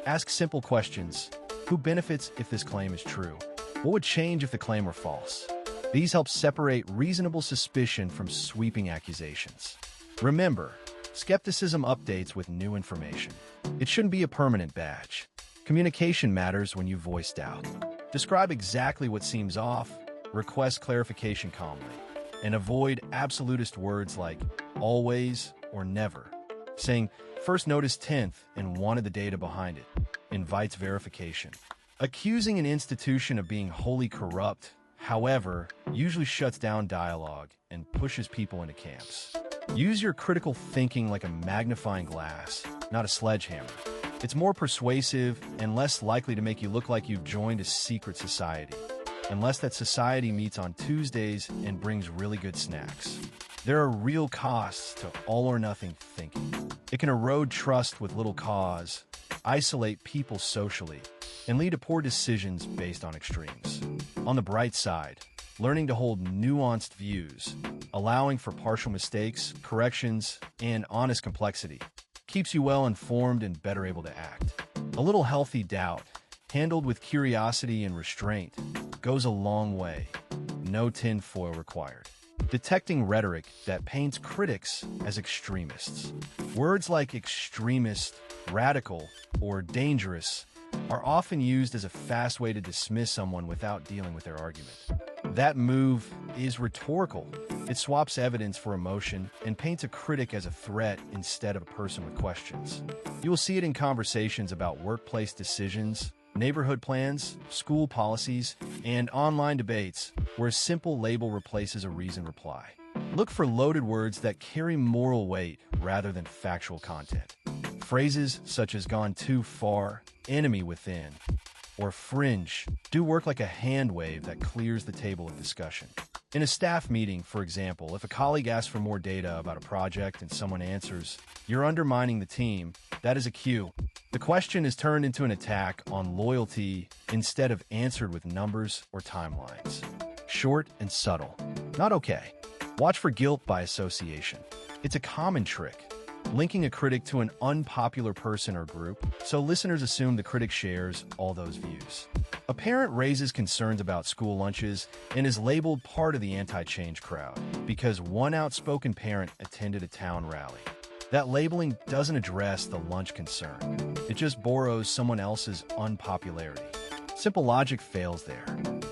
Ask simple questions. Who benefits if this claim is true? What would change if the claim were false? These help separate reasonable suspicion from sweeping accusations. Remember, skepticism updates with new information. It shouldn't be a permanent badge. Communication matters when you voice doubt. Describe exactly what seems off, request clarification calmly, and avoid absolutist words like always or never. Saying, first noticed 10th and wanted the data behind it, invites verification. Accusing an institution of being wholly corrupt, however, usually shuts down dialogue and pushes people into camps. Use your critical thinking like a magnifying glass, not a sledgehammer. It's more persuasive and less likely to make you look like you've joined a secret society, unless that society meets on Tuesdays and brings really good snacks. There are real costs to all-or-nothing thinking. It can erode trust with little cause, isolate people socially, and lead to poor decisions based on extremes. On the bright side, learning to hold nuanced views, allowing for partial mistakes, corrections, and honest complexity, keeps you well informed and better able to act. A little healthy doubt, handled with curiosity and restraint, goes a long way. No tinfoil required. Detecting rhetoric that paints critics as extremists. Words like extremist, radical, or dangerous are often used as a fast way to dismiss someone without dealing with their argument. That move is rhetorical. It swaps evidence for emotion and paints a critic as a threat instead of a person with questions. You will see it in conversations about workplace decisions, neighborhood plans, school policies, and online debates where a simple label replaces a reasoned reply. Look for loaded words that carry moral weight rather than factual content. Phrases such as gone too far, enemy within, or fringe do work like a hand wave that clears the table of discussion. In a staff meeting, for example, if a colleague asks for more data about a project and someone answers, "You're undermining the team," that is a cue. The question is turned into an attack on loyalty instead of answered with numbers or timelines. Short and subtle. Not okay. Watch for guilt by association. It's a common trick, linking a critic to an unpopular person or group, so listeners assume the critic shares all those views. A parent raises concerns about school lunches and is labeled part of the anti-change crowd because one outspoken parent attended a town rally. That labeling doesn't address the lunch concern. It just borrows someone else's unpopularity. Simple logic fails there.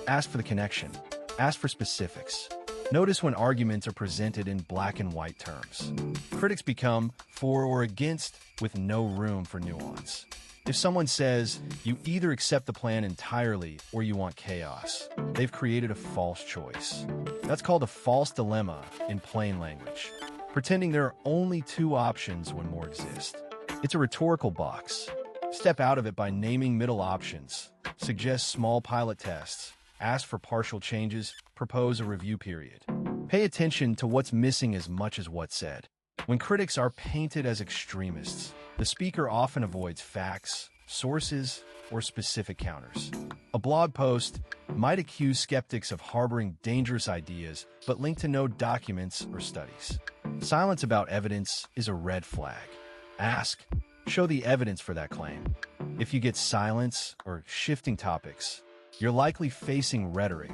Ask for the connection. Ask for specifics. Notice when arguments are presented in black and white terms. Critics become for or against with no room for nuance. If someone says, "You either accept the plan entirely or you want chaos," they've created a false choice. That's called a false dilemma in plain language, pretending there are only two options when more exist. It's a rhetorical box. Step out of it by naming middle options. Suggest small pilot tests. Ask for partial changes. Propose a review period. Pay attention to what's missing as much as what's said. When critics are painted as extremists, the speaker often avoids facts, sources, or specific counters. A blog post might accuse skeptics of harboring dangerous ideas, but link to no documents or studies. Silence about evidence is a red flag. Ask, show the evidence for that claim. If you get silence or shifting topics, you're likely facing rhetoric,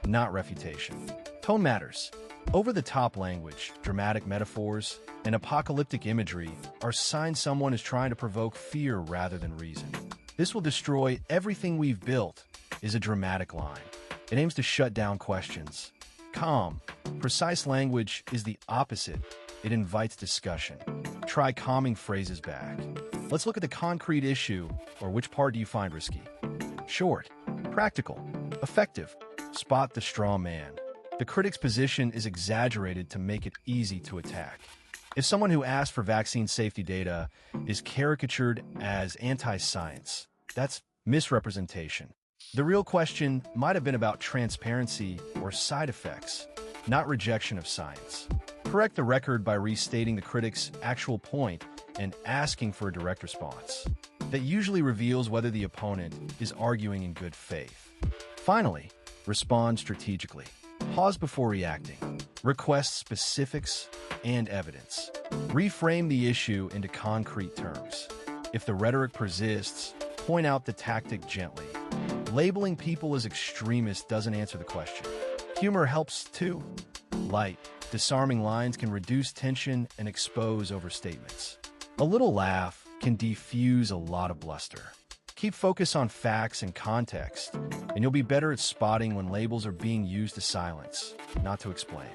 not refutation. Tone matters. Over-the-top language, dramatic metaphors, and apocalyptic imagery are signs someone is trying to provoke fear rather than reason. "This will destroy everything we've built" is a dramatic line. It aims to shut down questions. Calm, precise language is the opposite. It invites discussion. Try calming phrases back. Let's look at the concrete issue, or which part do you find risky? Short, practical, effective. Spot the straw man. The critic's position is exaggerated to make it easy to attack. If someone who asks for vaccine safety data is caricatured as anti-science, that's misrepresentation. The real question might have been about transparency or side effects, not rejection of science. Correct the record by restating the critic's actual point and asking for a direct response. That usually reveals whether the opponent is arguing in good faith. Finally, respond strategically. Pause before reacting. Request specifics and evidence. Reframe the issue into concrete terms. If the rhetoric persists, point out the tactic gently. Labeling people as extremists doesn't answer the question. Humor helps too. Light, disarming lines can reduce tension and expose overstatements. A little laugh can defuse a lot of bluster. Keep focus on facts and context, and you'll be better at spotting when labels are being used to silence, not to explain.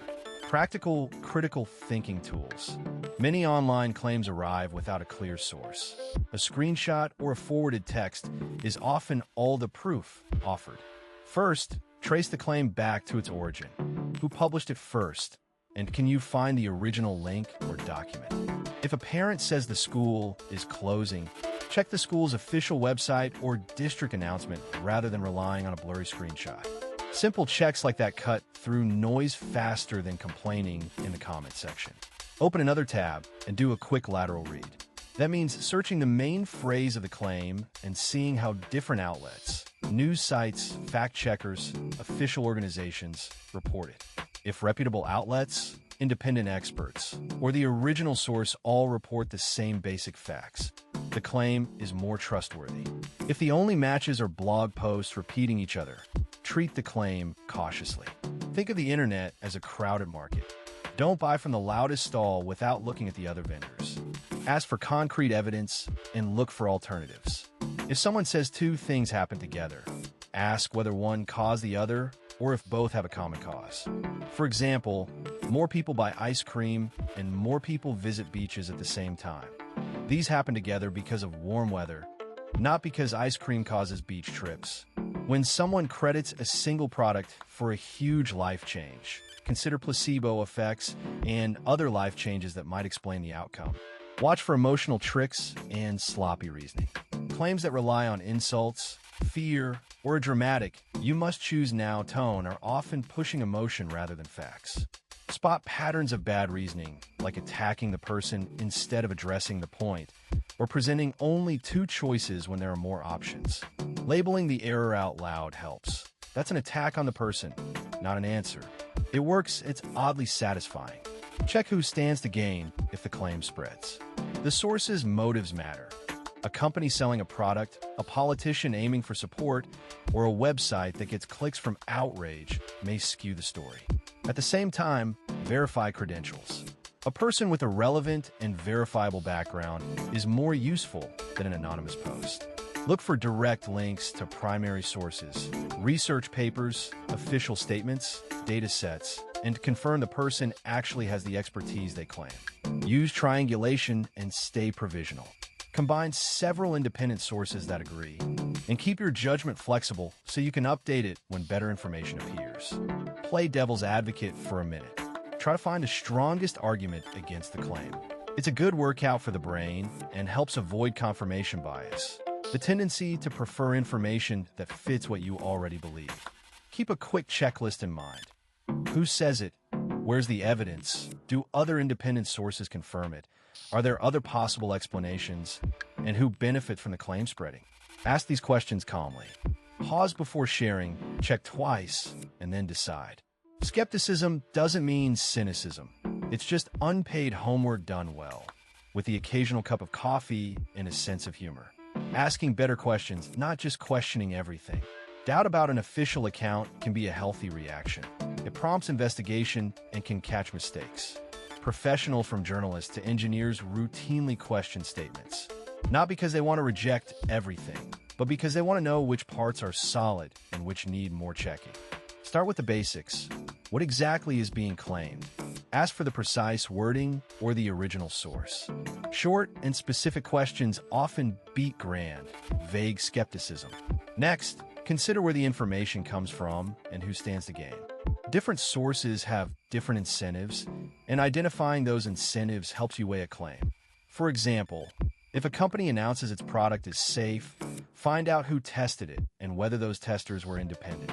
Practical, critical thinking tools. Many online claims arrive without a clear source. A screenshot or a forwarded text is often all the proof offered. First, trace the claim back to its origin. Who published it first? And can you find the original link or document? If a parent says the school is closing, check the school's official website or district announcement rather than relying on a blurry screenshot. Simple checks like that cut through noise faster than complaining in the comment section. Open another tab and do a quick lateral read. That means searching the main phrase of the claim and seeing how different outlets, news sites, fact checkers, official organizations report it. If reputable outlets, independent experts, or the original source all report the same basic facts, the claim is more trustworthy. If the only matches are blog posts repeating each other, treat the claim cautiously. Think of the internet as a crowded market. Don't buy from the loudest stall without looking at the other vendors. Ask for concrete evidence and look for alternatives. If someone says two things happen together, ask whether one caused the other or if both have a common cause. For example, more people buy ice cream and more people visit beaches at the same time. These happen together because of warm weather, not because ice cream causes beach trips. When someone credits a single product for a huge life change, consider placebo effects and other life changes that might explain the outcome. Watch for emotional tricks and sloppy reasoning. Claims that rely on insults, fear, or a dramatic, you must choose now tone are often pushing emotion rather than facts. Spot patterns of bad reasoning, like attacking the person instead of addressing the point, or presenting only two choices when there are more options. Labeling the error out loud helps. That's an attack on the person, not an answer. It works, it's oddly satisfying. Check who stands to gain if the claim spreads. The source's motives matter. A company selling a product, a politician aiming for support, or a website that gets clicks from outrage may skew the story. At the same time, verify credentials. A person with a relevant and verifiable background is more useful than an anonymous post. Look for direct links to primary sources, research papers, official statements, data sets, and confirm the person actually has the expertise they claim. Use triangulation and stay provisional. Combine several independent sources that agree, and keep your judgment flexible so you can update it when better information appears. Play devil's advocate for a minute. Try to find the strongest argument against the claim. It's a good workout for the brain and helps avoid confirmation bias, the tendency to prefer information that fits what you already believe. Keep a quick checklist in mind. Who says it? Where's the evidence? Do other independent sources confirm it? Are there other possible explanations? And who benefit from the claim spreading? Ask these questions calmly. Pause before sharing, check twice, and then decide. Skepticism doesn't mean cynicism. It's just unpaid homework done well, with the occasional cup of coffee and a sense of humor. Asking better questions, not just questioning everything. Doubt about an official account can be a healthy reaction. It prompts investigation and can catch mistakes. Professional from journalists to engineers routinely question statements, not because they want to reject everything, but because they want to know which parts are solid and which need more checking. Start with the basics. What exactly is being claimed? Ask for the precise wording or the original source. Short and specific questions often beat grand, vague skepticism. Next, consider where the information comes from and who stands to gain. Different sources have different incentives, and identifying those incentives helps you weigh a claim. For example, if a company announces its product is safe, find out who tested it and whether those testers were independent.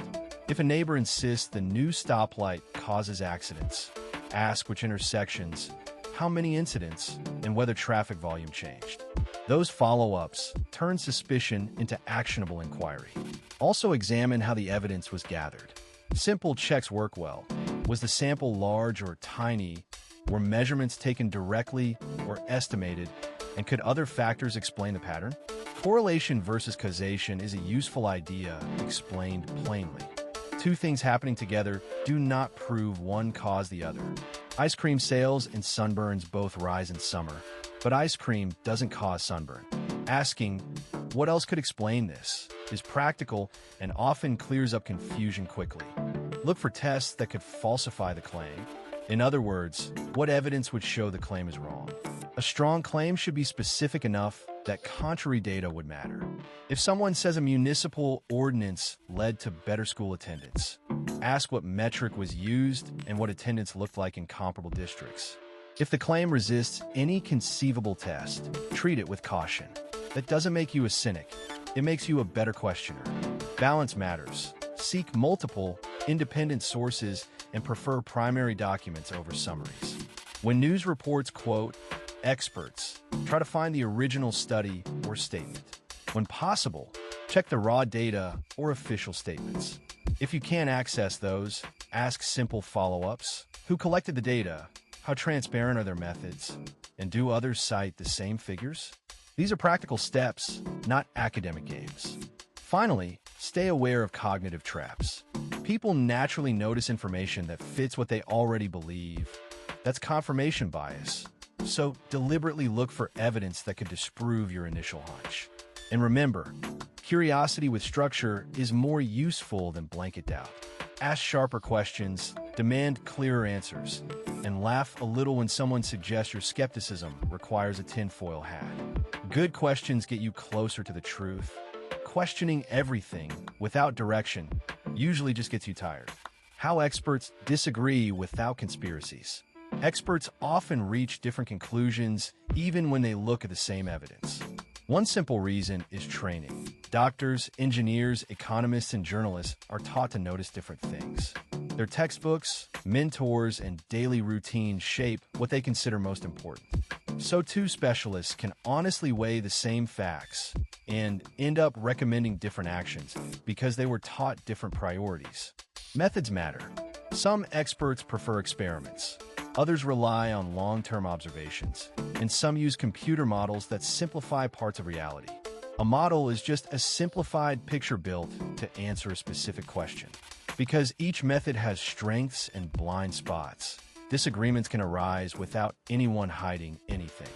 If a neighbor insists the new stoplight causes accidents, ask which intersections, how many incidents, and whether traffic volume changed. Those follow-ups turn suspicion into actionable inquiry. Also examine how the evidence was gathered. Simple checks work well. Was the sample large or tiny? Were measurements taken directly or estimated? And could other factors explain the pattern? Correlation versus causation is a useful idea explained plainly. Two things happening together do not prove one caused the other. Ice cream sales and sunburns both rise in summer, but ice cream doesn't cause sunburn. Asking, what else could explain this, is practical and often clears up confusion quickly. Look for tests that could falsify the claim. In other words, what evidence would show the claim is wrong? A strong claim should be specific enough that contrary data would matter. If someone says a municipal ordinance led to better school attendance, ask what metric was used and what attendance looked like in comparable districts. If the claim resists any conceivable test, treat it with caution. That doesn't make you a cynic. It makes you a better questioner. Balance matters. Seek multiple, independent sources and prefer primary documents over summaries. When news reports quote experts, try to find the original study or statement. When possible, check the raw data or official statements. If you can't access those, ask simple follow-ups. Who collected the data? How transparent are their methods? And do others cite the same figures? These are practical steps, not academic games. Finally, stay aware of cognitive traps. People naturally notice information that fits what they already believe. That's confirmation bias. So deliberately look for evidence that could disprove your initial hunch. And remember, curiosity with structure is more useful than blanket doubt. Ask sharper questions, demand clearer answers, and laugh a little when someone suggests your skepticism requires a tinfoil hat. Good questions get you closer to the truth. Questioning everything without direction usually just gets you tired. How experts disagree without conspiracies. Experts often reach different conclusions even when they look at the same evidence. One simple reason is training. Doctors, engineers, economists, and journalists are taught to notice different things. Their textbooks, mentors, and daily routines shape what they consider most important. So too, specialists can honestly weigh the same facts and end up recommending different actions because they were taught different priorities. Methods matter. Some experts prefer experiments. Others rely on long-term observations, and some use computer models that simplify parts of reality. A model is just a simplified picture built to answer a specific question. Because each method has strengths and blind spots, disagreements can arise without anyone hiding anything.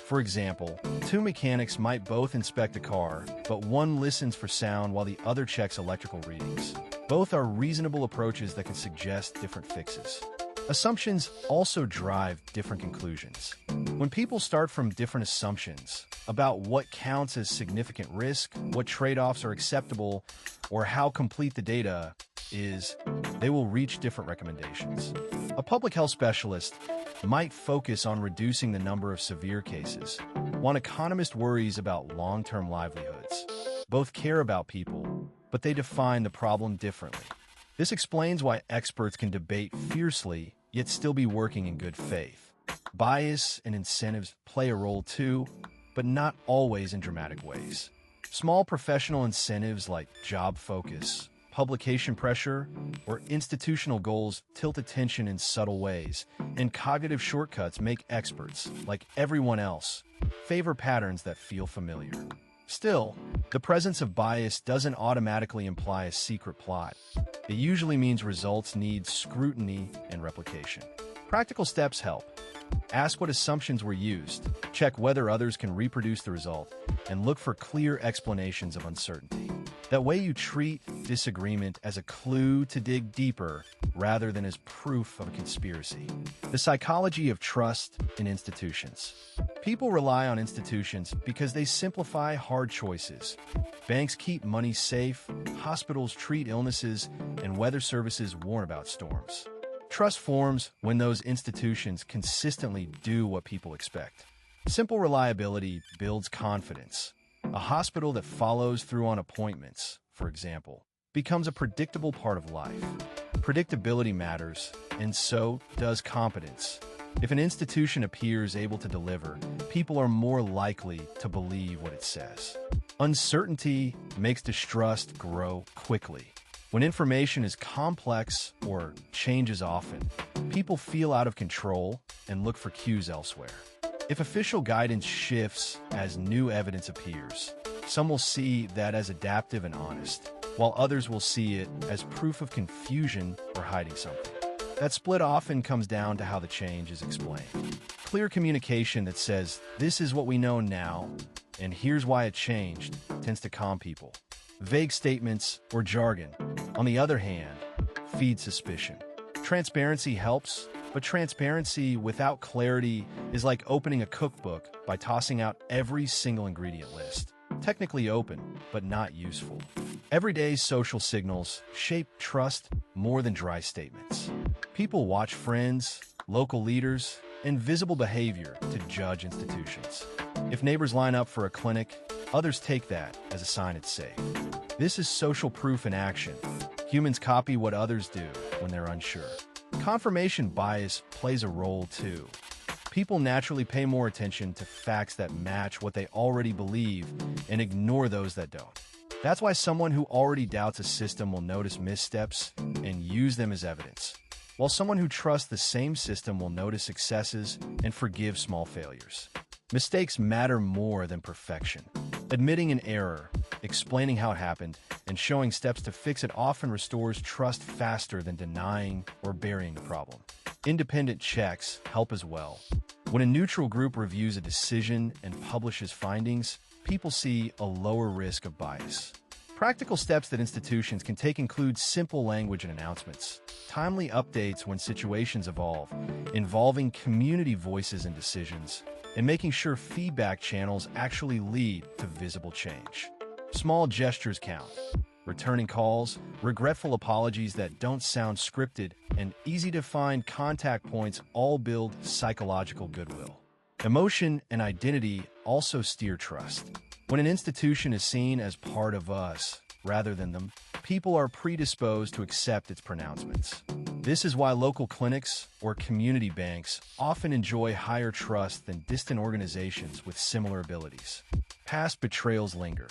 For example, two mechanics might both inspect a car, but one listens for sound while the other checks electrical readings. Both are reasonable approaches that can suggest different fixes. Assumptions also drive different conclusions. When people start from different assumptions about what counts as significant risk, what trade-offs are acceptable, or how complete the data is, they will reach different recommendations. A public health specialist might focus on reducing the number of severe cases. One economist worries about long-term livelihoods. Both care about people, but they define the problem differently. This explains why experts can debate fiercely yet still be working in good faith. Bias and incentives play a role too, but not always in dramatic ways. Small professional incentives like job focus, publication pressure, or institutional goals tilt attention in subtle ways, and cognitive shortcuts make experts, like everyone else, favor patterns that feel familiar. Still, the presence of bias doesn't automatically imply a secret plot. It usually means results need scrutiny and replication. Practical steps help. Ask what assumptions were used, check whether others can reproduce the result, and look for clear explanations of uncertainty. That way you treat disagreement as a clue to dig deeper rather than as proof of a conspiracy. The psychology of trust in institutions. People rely on institutions because they simplify hard choices. Banks keep money safe, hospitals treat illnesses, and weather services warn about storms. Trust forms when those institutions consistently do what people expect. Simple reliability builds confidence. A hospital that follows through on appointments, for example, becomes a predictable part of life. Predictability matters, and so does competence. If an institution appears able to deliver, people are more likely to believe what it says. Uncertainty makes distrust grow quickly. When information is complex or changes often, people feel out of control and look for cues elsewhere. If official guidance shifts as new evidence appears, some will see that as adaptive and honest, while others will see it as proof of confusion or hiding something. That split often comes down to how the change is explained. Clear communication that says, "This is what we know now, and here's why it changed," tends to calm people. Vague statements or jargon, on the other hand, feed suspicion. Transparency helps, but transparency without clarity is like opening a cookbook by tossing out every single ingredient list. Technically open, but not useful. Everyday social signals shape trust more than dry statements. People watch friends, local leaders, and visible behavior to judge institutions. If neighbors line up for a clinic, others take that as a sign it's safe. This is social proof in action. Humans copy what others do when they're unsure. Confirmation bias plays a role too. People naturally pay more attention to facts that match what they already believe and ignore those that don't. That's why someone who already doubts a system will notice missteps and use them as evidence, while someone who trusts the same system will notice successes and forgive small failures. Mistakes matter more than perfection. Admitting an error, explaining how it happened, and showing steps to fix it often restores trust faster than denying or burying the problem. Independent checks help as well. When a neutral group reviews a decision and publishes findings, people see a lower risk of bias. Practical steps that institutions can take include simple language and announcements, timely updates when situations evolve, involving community voices in decisions, and making sure feedback channels actually lead to visible change. Small gestures count. returning calls, regretful apologies that don't sound scripted, and easy-to-find contact points all build psychological goodwill. Emotion and identity also steer trust. When an institution is seen as part of us rather than them, people are predisposed to accept its pronouncements. This is why local clinics or community banks often enjoy higher trust than distant organizations with similar abilities. Past betrayals linger.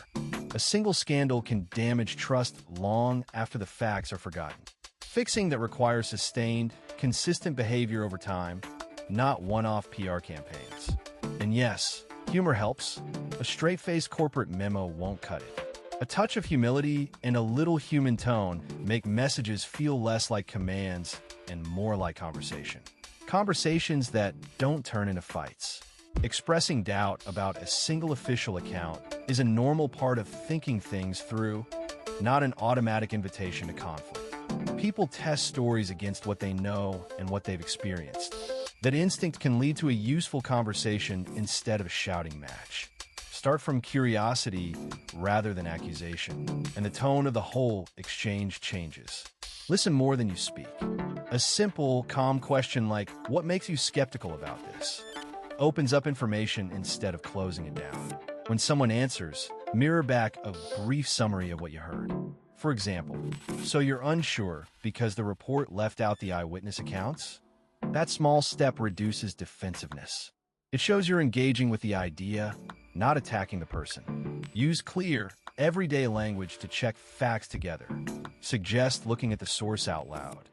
A single scandal can damage trust long after the facts are forgotten. Fixing that requires sustained, consistent behavior over time, not one-off PR campaigns. And yes, humor helps. A straight-faced corporate memo won't cut it. A touch of humility and a little human tone make messages feel less like commands and more like conversation. Conversations that don't turn into fights. Expressing doubt about a single official account is a normal part of thinking things through, not an automatic invitation to conflict. People test stories against what they know and what they've experienced. That instinct can lead to a useful conversation instead of a shouting match. Start from curiosity rather than accusation, and the tone of the whole exchange changes. Listen more than you speak. A simple, calm question like, "What makes you skeptical about this?" opens up information instead of closing it down. When someone answers, mirror back a brief summary of what you heard. For example, "So you're unsure because the report left out the eyewitness accounts?" That small step reduces defensiveness. It shows you're engaging with the idea, not attacking the person. Use clear, everyday language to check facts together. Suggest looking at the source out loud.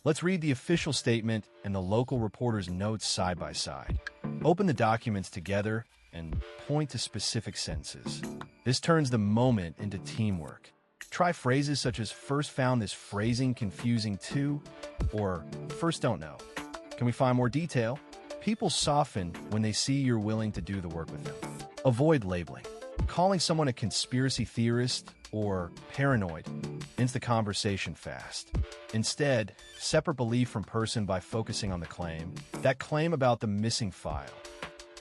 Let's read the official statement and the local reporter's notes side by side. Open the documents together and point to specific sentences. This turns the moment into teamwork. Try phrases such as "first found this phrasing confusing too," or "first don't know. Can we find more detail?" People soften when they see you're willing to do the work with them. Avoid labeling. Calling someone a conspiracy theorist or paranoid ends the conversation fast. Instead, separate belief from person by focusing on the claim. That claim about the missing file.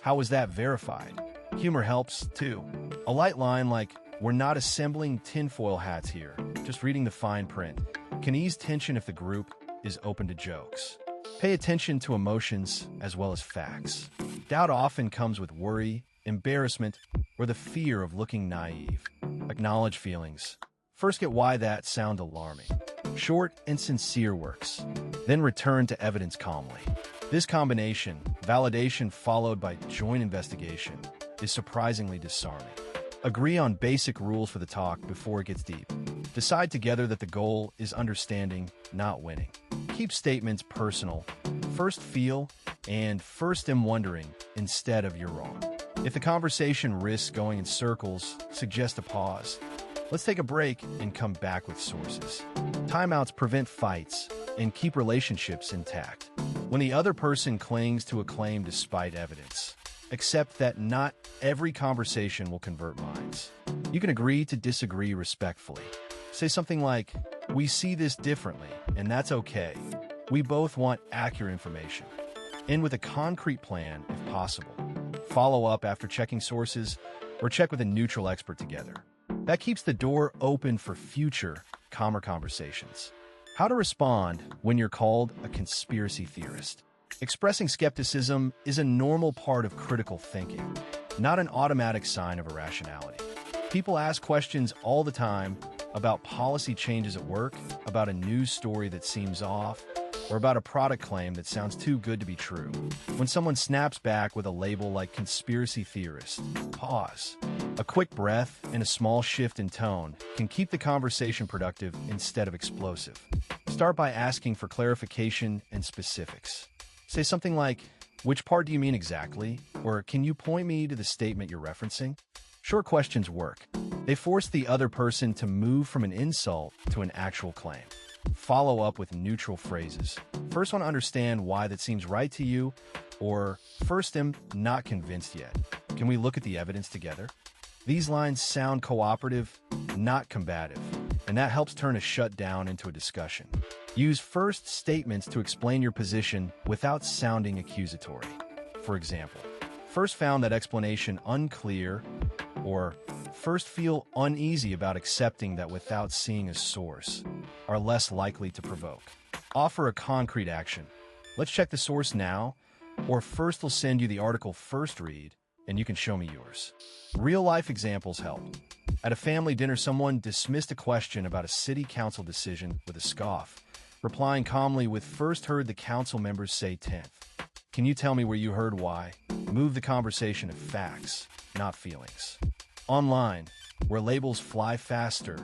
How was that verified? Humor helps, too. A light line like, "We're not assembling tinfoil hats here, just reading the fine print," can ease tension if the group is open to jokes. Pay attention to emotions as well as facts. Doubt often comes with worry, embarrassment, or the fear of looking naive. Acknowledge feelings. First, get why that sound alarming. Short and sincere works. Then return to evidence calmly. This combination, validation followed by joint investigation, is surprisingly disarming. Agree on basic rules for the talk before it gets deep. Decide together that the goal is understanding, not winning. Keep statements personal. First feel and first am wondering instead of "you're wrong." If the conversation risks going in circles, suggest a pause. Let's take a break and come back with sources. Timeouts prevent fights and keep relationships intact. When the other person clings to a claim despite evidence, accept that not every conversation will convert minds. You can agree to disagree respectfully. Say something like, "We see this differently, and that's okay. We both want accurate information." End with a concrete plan if possible. Follow up after checking sources, or check with a neutral expert together. That keeps the door open for future, calmer conversations. How to respond when you're called a conspiracy theorist. Expressing skepticism is a normal part of critical thinking, not an automatic sign of irrationality. People ask questions all the time about policy changes at work, about a news story that seems off, or about a product claim that sounds too good to be true. When someone snaps back with a label like conspiracy theorist, pause. A quick breath and a small shift in tone can keep the conversation productive instead of explosive. Start by asking for clarification and specifics. Say something like, "Which part do you mean exactly?" Or, "Can you point me to the statement you're referencing?" Short questions work. They force the other person to move from an insult to an actual claim. Follow up with neutral phrases. "First, want to understand why that seems right to you," or "First, am not convinced yet. Can we look at the evidence together?" These lines sound cooperative, not combative, and that helps turn a shutdown into a discussion. Use first statements to explain your position without sounding accusatory. For example, "First found that explanation unclear," or first feel uneasy about accepting that without seeing a source, are less likely to provoke. Offer a concrete action. Let's check the source now, or first we'll send you the article first read, and you can show me yours. Real-life examples help. At a family dinner, someone dismissed a question about a city council decision with a scoff, replying calmly with first heard the council members say 10th. Can you tell me where you heard why? Move the conversation to facts, not feelings. Online, where labels fly faster,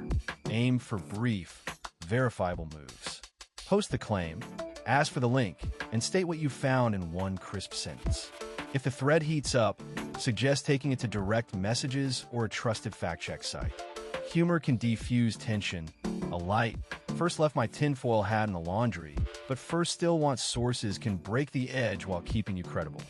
aim for brief, verifiable moves. Post the claim, ask for the link, and state what you found in one crisp sentence. If the thread heats up, suggest taking it to direct messages or a trusted fact-check site. Humor can defuse tension. A light, first left my tinfoil hat in the laundry, but first still wants sources can break the edge while keeping you credible.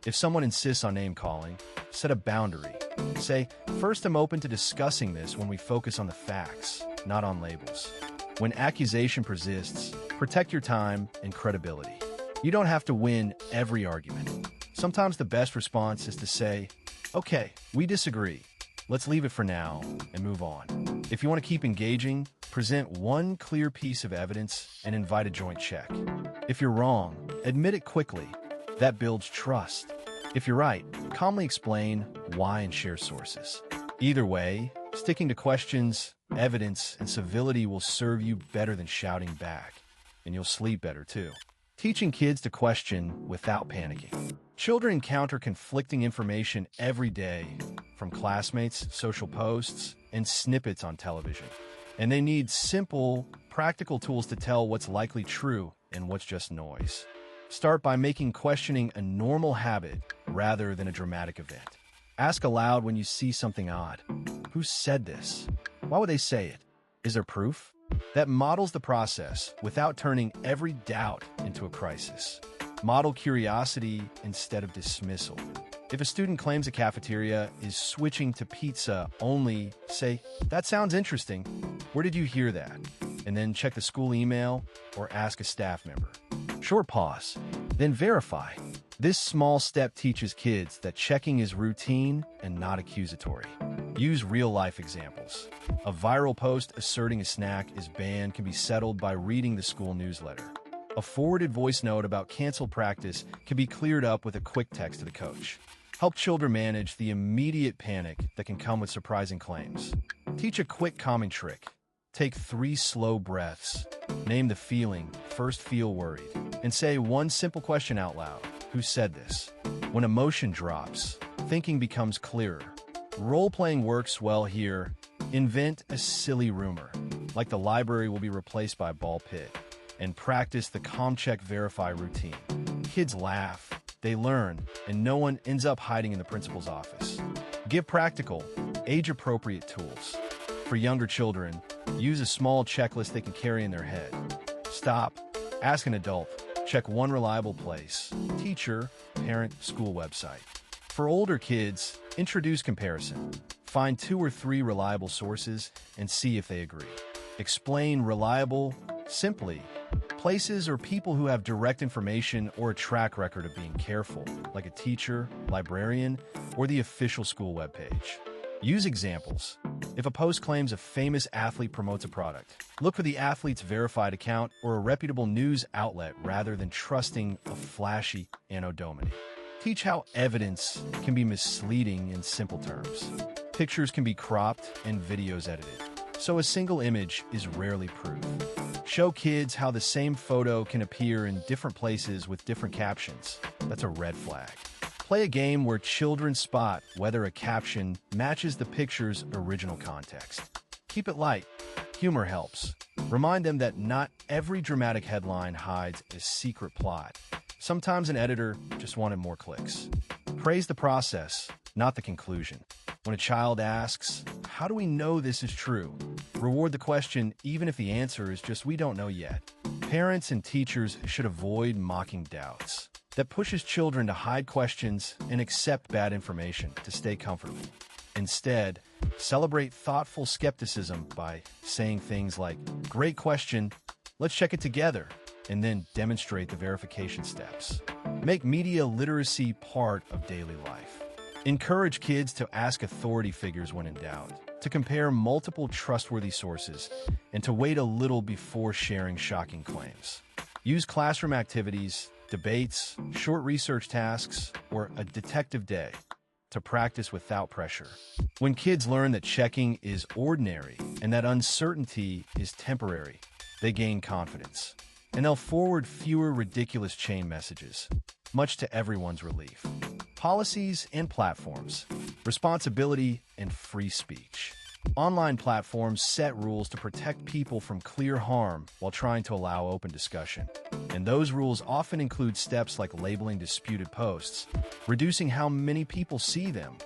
If someone insists on name-calling, set a boundary. Say, first I'm open to discussing this when we focus on the facts, not on labels. When accusation persists, protect your time and credibility. You don't have to win every argument. Sometimes the best response is to say, okay, we disagree. Let's leave it for now and move on. If you want to keep engaging, present one clear piece of evidence and invite a joint check. If you're wrong, admit it quickly. That builds trust. If you're right, calmly explain why and share sources. Either way, sticking to questions, evidence, and civility will serve you better than shouting back, and you'll sleep better too. Teaching kids to question without panicking. Children encounter conflicting information every day, from classmates, social posts, and snippets on television. And they need simple, practical tools to tell what's likely true and what's just noise. Start by making questioning a normal habit rather than a dramatic event. Ask aloud when you see something odd. Who said this? Why would they say it? Is there proof? That models the process without turning every doubt into a crisis. Model curiosity instead of dismissal. If a student claims a cafeteria is switching to pizza only, say, that sounds interesting. Where did you hear that? And then check the school email or ask a staff member. Short pause, then verify. This small step teaches kids that checking is routine and not accusatory. Use real-life examples. A viral post asserting a snack is banned can be settled by reading the school newsletter. A forwarded voice note about canceled practice can be cleared up with a quick text to the coach. Help children manage the immediate panic that can come with surprising claims. Teach a quick calming trick. Take 3 slow breaths. Name the feeling, first feel worried, and say one simple question out loud. Who said this? When emotion drops, thinking becomes clearer. Role-playing works well here. Invent a silly rumor, like the library will be replaced by a ball pit, and practice the calm check verify routine. Kids laugh, they learn, and no one ends up hiding in the principal's office. Give practical, age-appropriate tools. For younger children, use a small checklist they can carry in their head. Stop, ask an adult, check one reliable place, teacher, parent, school website. For older kids, introduce comparison. Find 2 or 3 reliable sources and see if they agree. Explain reliable simply. Places or people who have direct information or a track record of being careful, like a teacher, librarian, or the official school webpage. Use examples. If a post claims a famous athlete promotes a product, look for the athlete's verified account or a reputable news outlet rather than trusting a flashy anonymity. Teach how evidence can be misleading in simple terms. Pictures can be cropped and videos edited, so a single image is rarely proof. Show kids how the same photo can appear in different places with different captions. That's a red flag. Play a game where children spot whether a caption matches the picture's original context. Keep it light. Humor helps. Remind them that not every dramatic headline hides a secret plot. Sometimes an editor just wanted more clicks. Praise the process, not the conclusion. When a child asks, how do we know this is true? Reward the question even if the answer is just we don't know yet. Parents and teachers should avoid mocking doubts. That pushes children to hide questions and accept bad information to stay comfortable. Instead, celebrate thoughtful skepticism by saying things like, great question, let's check it together, and then demonstrate the verification steps. Make media literacy part of daily life. Encourage kids to ask authority figures when in doubt, to compare multiple trustworthy sources, and to wait a little before sharing shocking claims. Use classroom activities, debates, short research tasks, or a detective day to practice without pressure. When kids learn that checking is ordinary and that uncertainty is temporary, they gain confidence, and they'll forward fewer ridiculous chain messages, much to everyone's relief. Policies and platforms, responsibility and free speech. Online platforms set rules to protect people from clear harm while trying to allow open discussion. And those rules often include steps like labeling disputed posts, reducing how many people see them,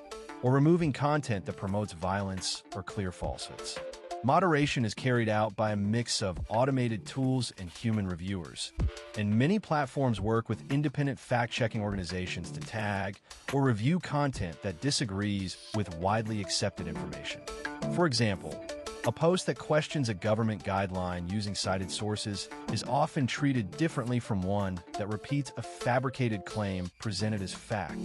or removing content that promotes violence or clear falsehoods. Moderation is carried out by a mix of automated tools and human reviewers, and many platforms work with independent fact-checking organizations to tag or review content that disagrees with widely accepted information. For example, a post that questions a government guideline using cited sources is often treated differently from one that repeats a fabricated claim presented as fact.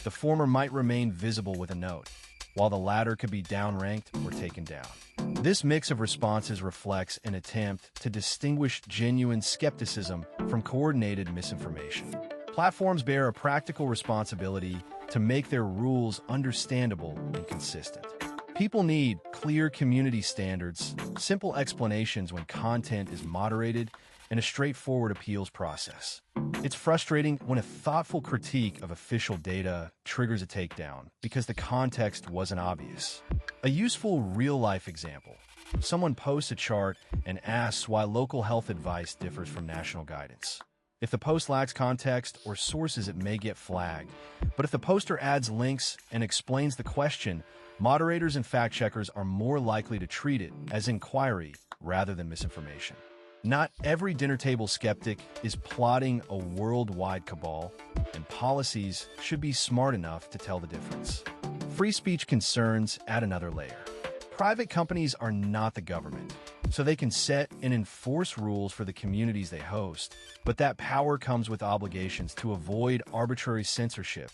The former might remain visible with a note, while the latter could be downranked or taken down. This mix of responses reflects an attempt to distinguish genuine skepticism from coordinated misinformation. Platforms bear a practical responsibility to make their rules understandable and consistent. People need clear community standards, simple explanations when content is moderated, and a straightforward appeals process. It's frustrating when a thoughtful critique of official data triggers a takedown because the context wasn't obvious. A useful real-life example. Someone posts a chart and asks why local health advice differs from national guidance. If the post lacks context or sources, it may get flagged. But if the poster adds links and explains the question, moderators and fact-checkers are more likely to treat it as inquiry rather than misinformation. Not every dinner table skeptic is plotting a worldwide cabal, and policies should be smart enough to tell the difference. Free speech concerns add another layer. Private companies are not the government, so they can set and enforce rules for the communities they host, but that power comes with obligations to avoid arbitrary censorship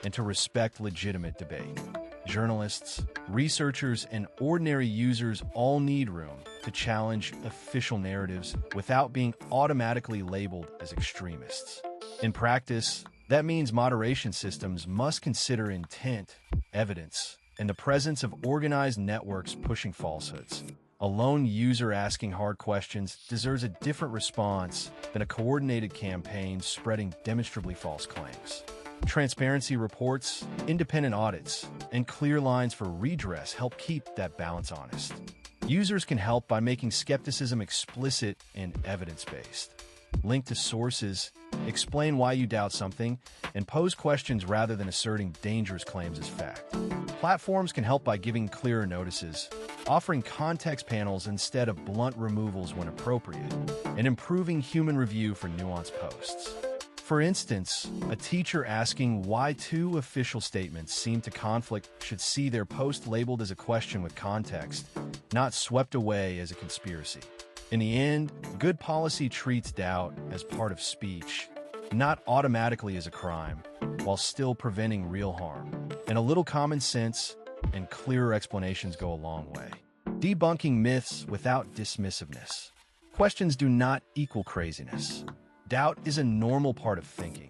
and to respect legitimate debate. Journalists, researchers, and ordinary users all need room to challenge official narratives without being automatically labeled as extremists. In practice, that means moderation systems must consider intent, evidence, and the presence of organized networks pushing falsehoods. A lone user asking hard questions deserves a different response than a coordinated campaign spreading demonstrably false claims. Transparency reports, independent audits, and clear lines for redress help keep that balance honest. Users can help by making skepticism explicit and evidence-based. Link to sources, explain why you doubt something, and pose questions rather than asserting dangerous claims as fact. Platforms can help by giving clearer notices, offering context panels instead of blunt removals when appropriate, and improving human review for nuanced posts. For instance, a teacher asking why two official statements seem to conflict should see their post labeled as a question with context, not swept away as a conspiracy. In the end, good policy treats doubt as part of speech, not automatically as a crime, while still preventing real harm. And a little common sense and clearer explanations go a long way. Debunking myths without dismissiveness. Questions do not equal craziness. Doubt is a normal part of thinking.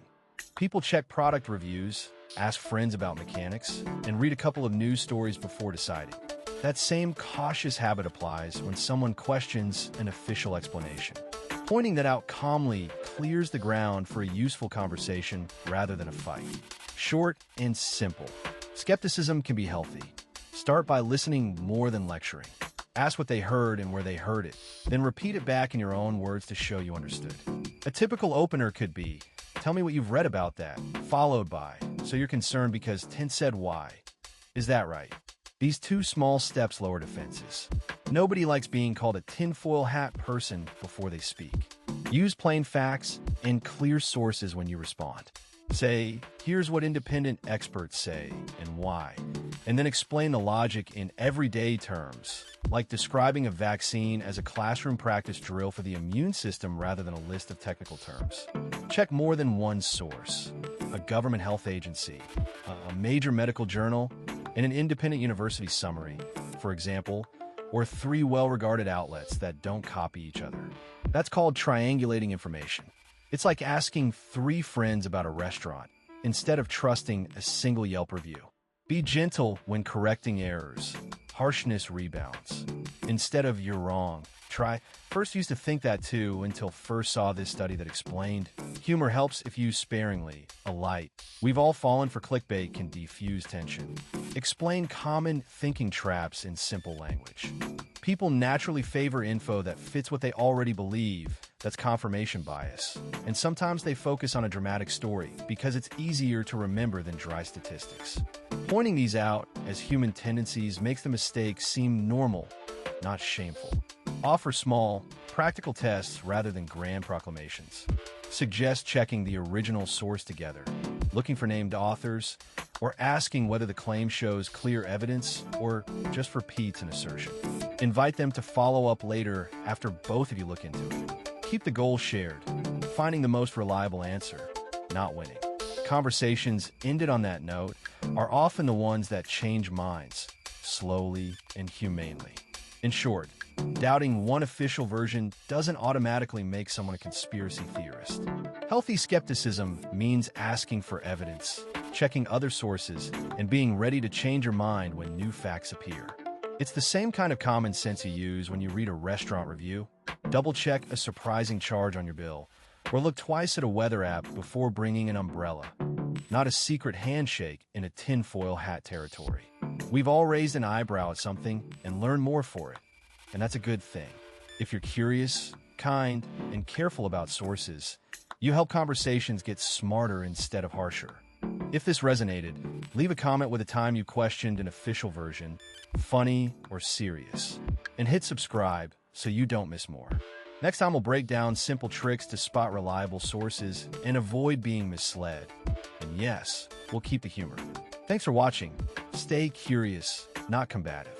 People check product reviews, ask friends about mechanics, and read a couple of news stories before deciding. That same cautious habit applies when someone questions an official explanation. Pointing that out calmly clears the ground for a useful conversation rather than a fight. Short and simple. Skepticism can be healthy. Start by listening more than lecturing. Ask what they heard and where they heard it, then repeat it back in your own words to show you understood. A typical opener could be, "Tell me what you've read about that," followed by, "So you're concerned because 10 said why. Is that right?" These two small steps lower defenses. Nobody likes being called a tinfoil hat person before they speak. Use plain facts and clear sources when you respond. Say, here's what independent experts say and why, and then explain the logic in everyday terms, like describing a vaccine as a classroom practice drill for the immune system rather than a list of technical terms. Check more than one source: a government health agency, a major medical journal, and an independent university summary, for example, or 3 well-regarded outlets that don't copy each other. That's called triangulating information. It's like asking 3 friends about a restaurant instead of trusting a single Yelp review. Be gentle when correcting errors. Harshness rebounds. Instead of "you're wrong," try, "first used to think that too until first saw this study that explained." Humor helps if used sparingly. A light, "we've all fallen for clickbait" can defuse tension. Explain common thinking traps in simple language. People naturally favor info that fits what they already believe. That's confirmation bias. And sometimes they focus on a dramatic story because it's easier to remember than dry statistics. Pointing these out as human tendencies makes the mistake seem normal, not shameful. Offer small, practical tests rather than grand proclamations. Suggest checking the original source together, looking for named authors, or asking whether the claim shows clear evidence or just repeats an assertion. Invite them to follow up later after both of you look into it. Keep the goal shared, finding the most reliable answer, not winning. Conversations ended on that note are often the ones that change minds, slowly and humanely. In short, doubting one official version doesn't automatically make someone a conspiracy theorist. Healthy skepticism means asking for evidence, checking other sources, and being ready to change your mind when new facts appear. It's the same kind of common sense you use when you read a restaurant review. Double-check a surprising charge on your bill, or look twice at a weather app before bringing an umbrella. Not a secret handshake in a tinfoil hat territory. We've all raised an eyebrow at something and learned more for it, and that's a good thing. If you're curious, kind, and careful about sources, you help conversations get smarter instead of harsher. If this resonated, leave a comment with a time you questioned an official version, funny or serious, and hit subscribe so you don't miss more. Next time we'll break down simple tricks to spot reliable sources and avoid being misled. And yes, we'll keep the humor. Thanks for watching. Stay curious, not combative.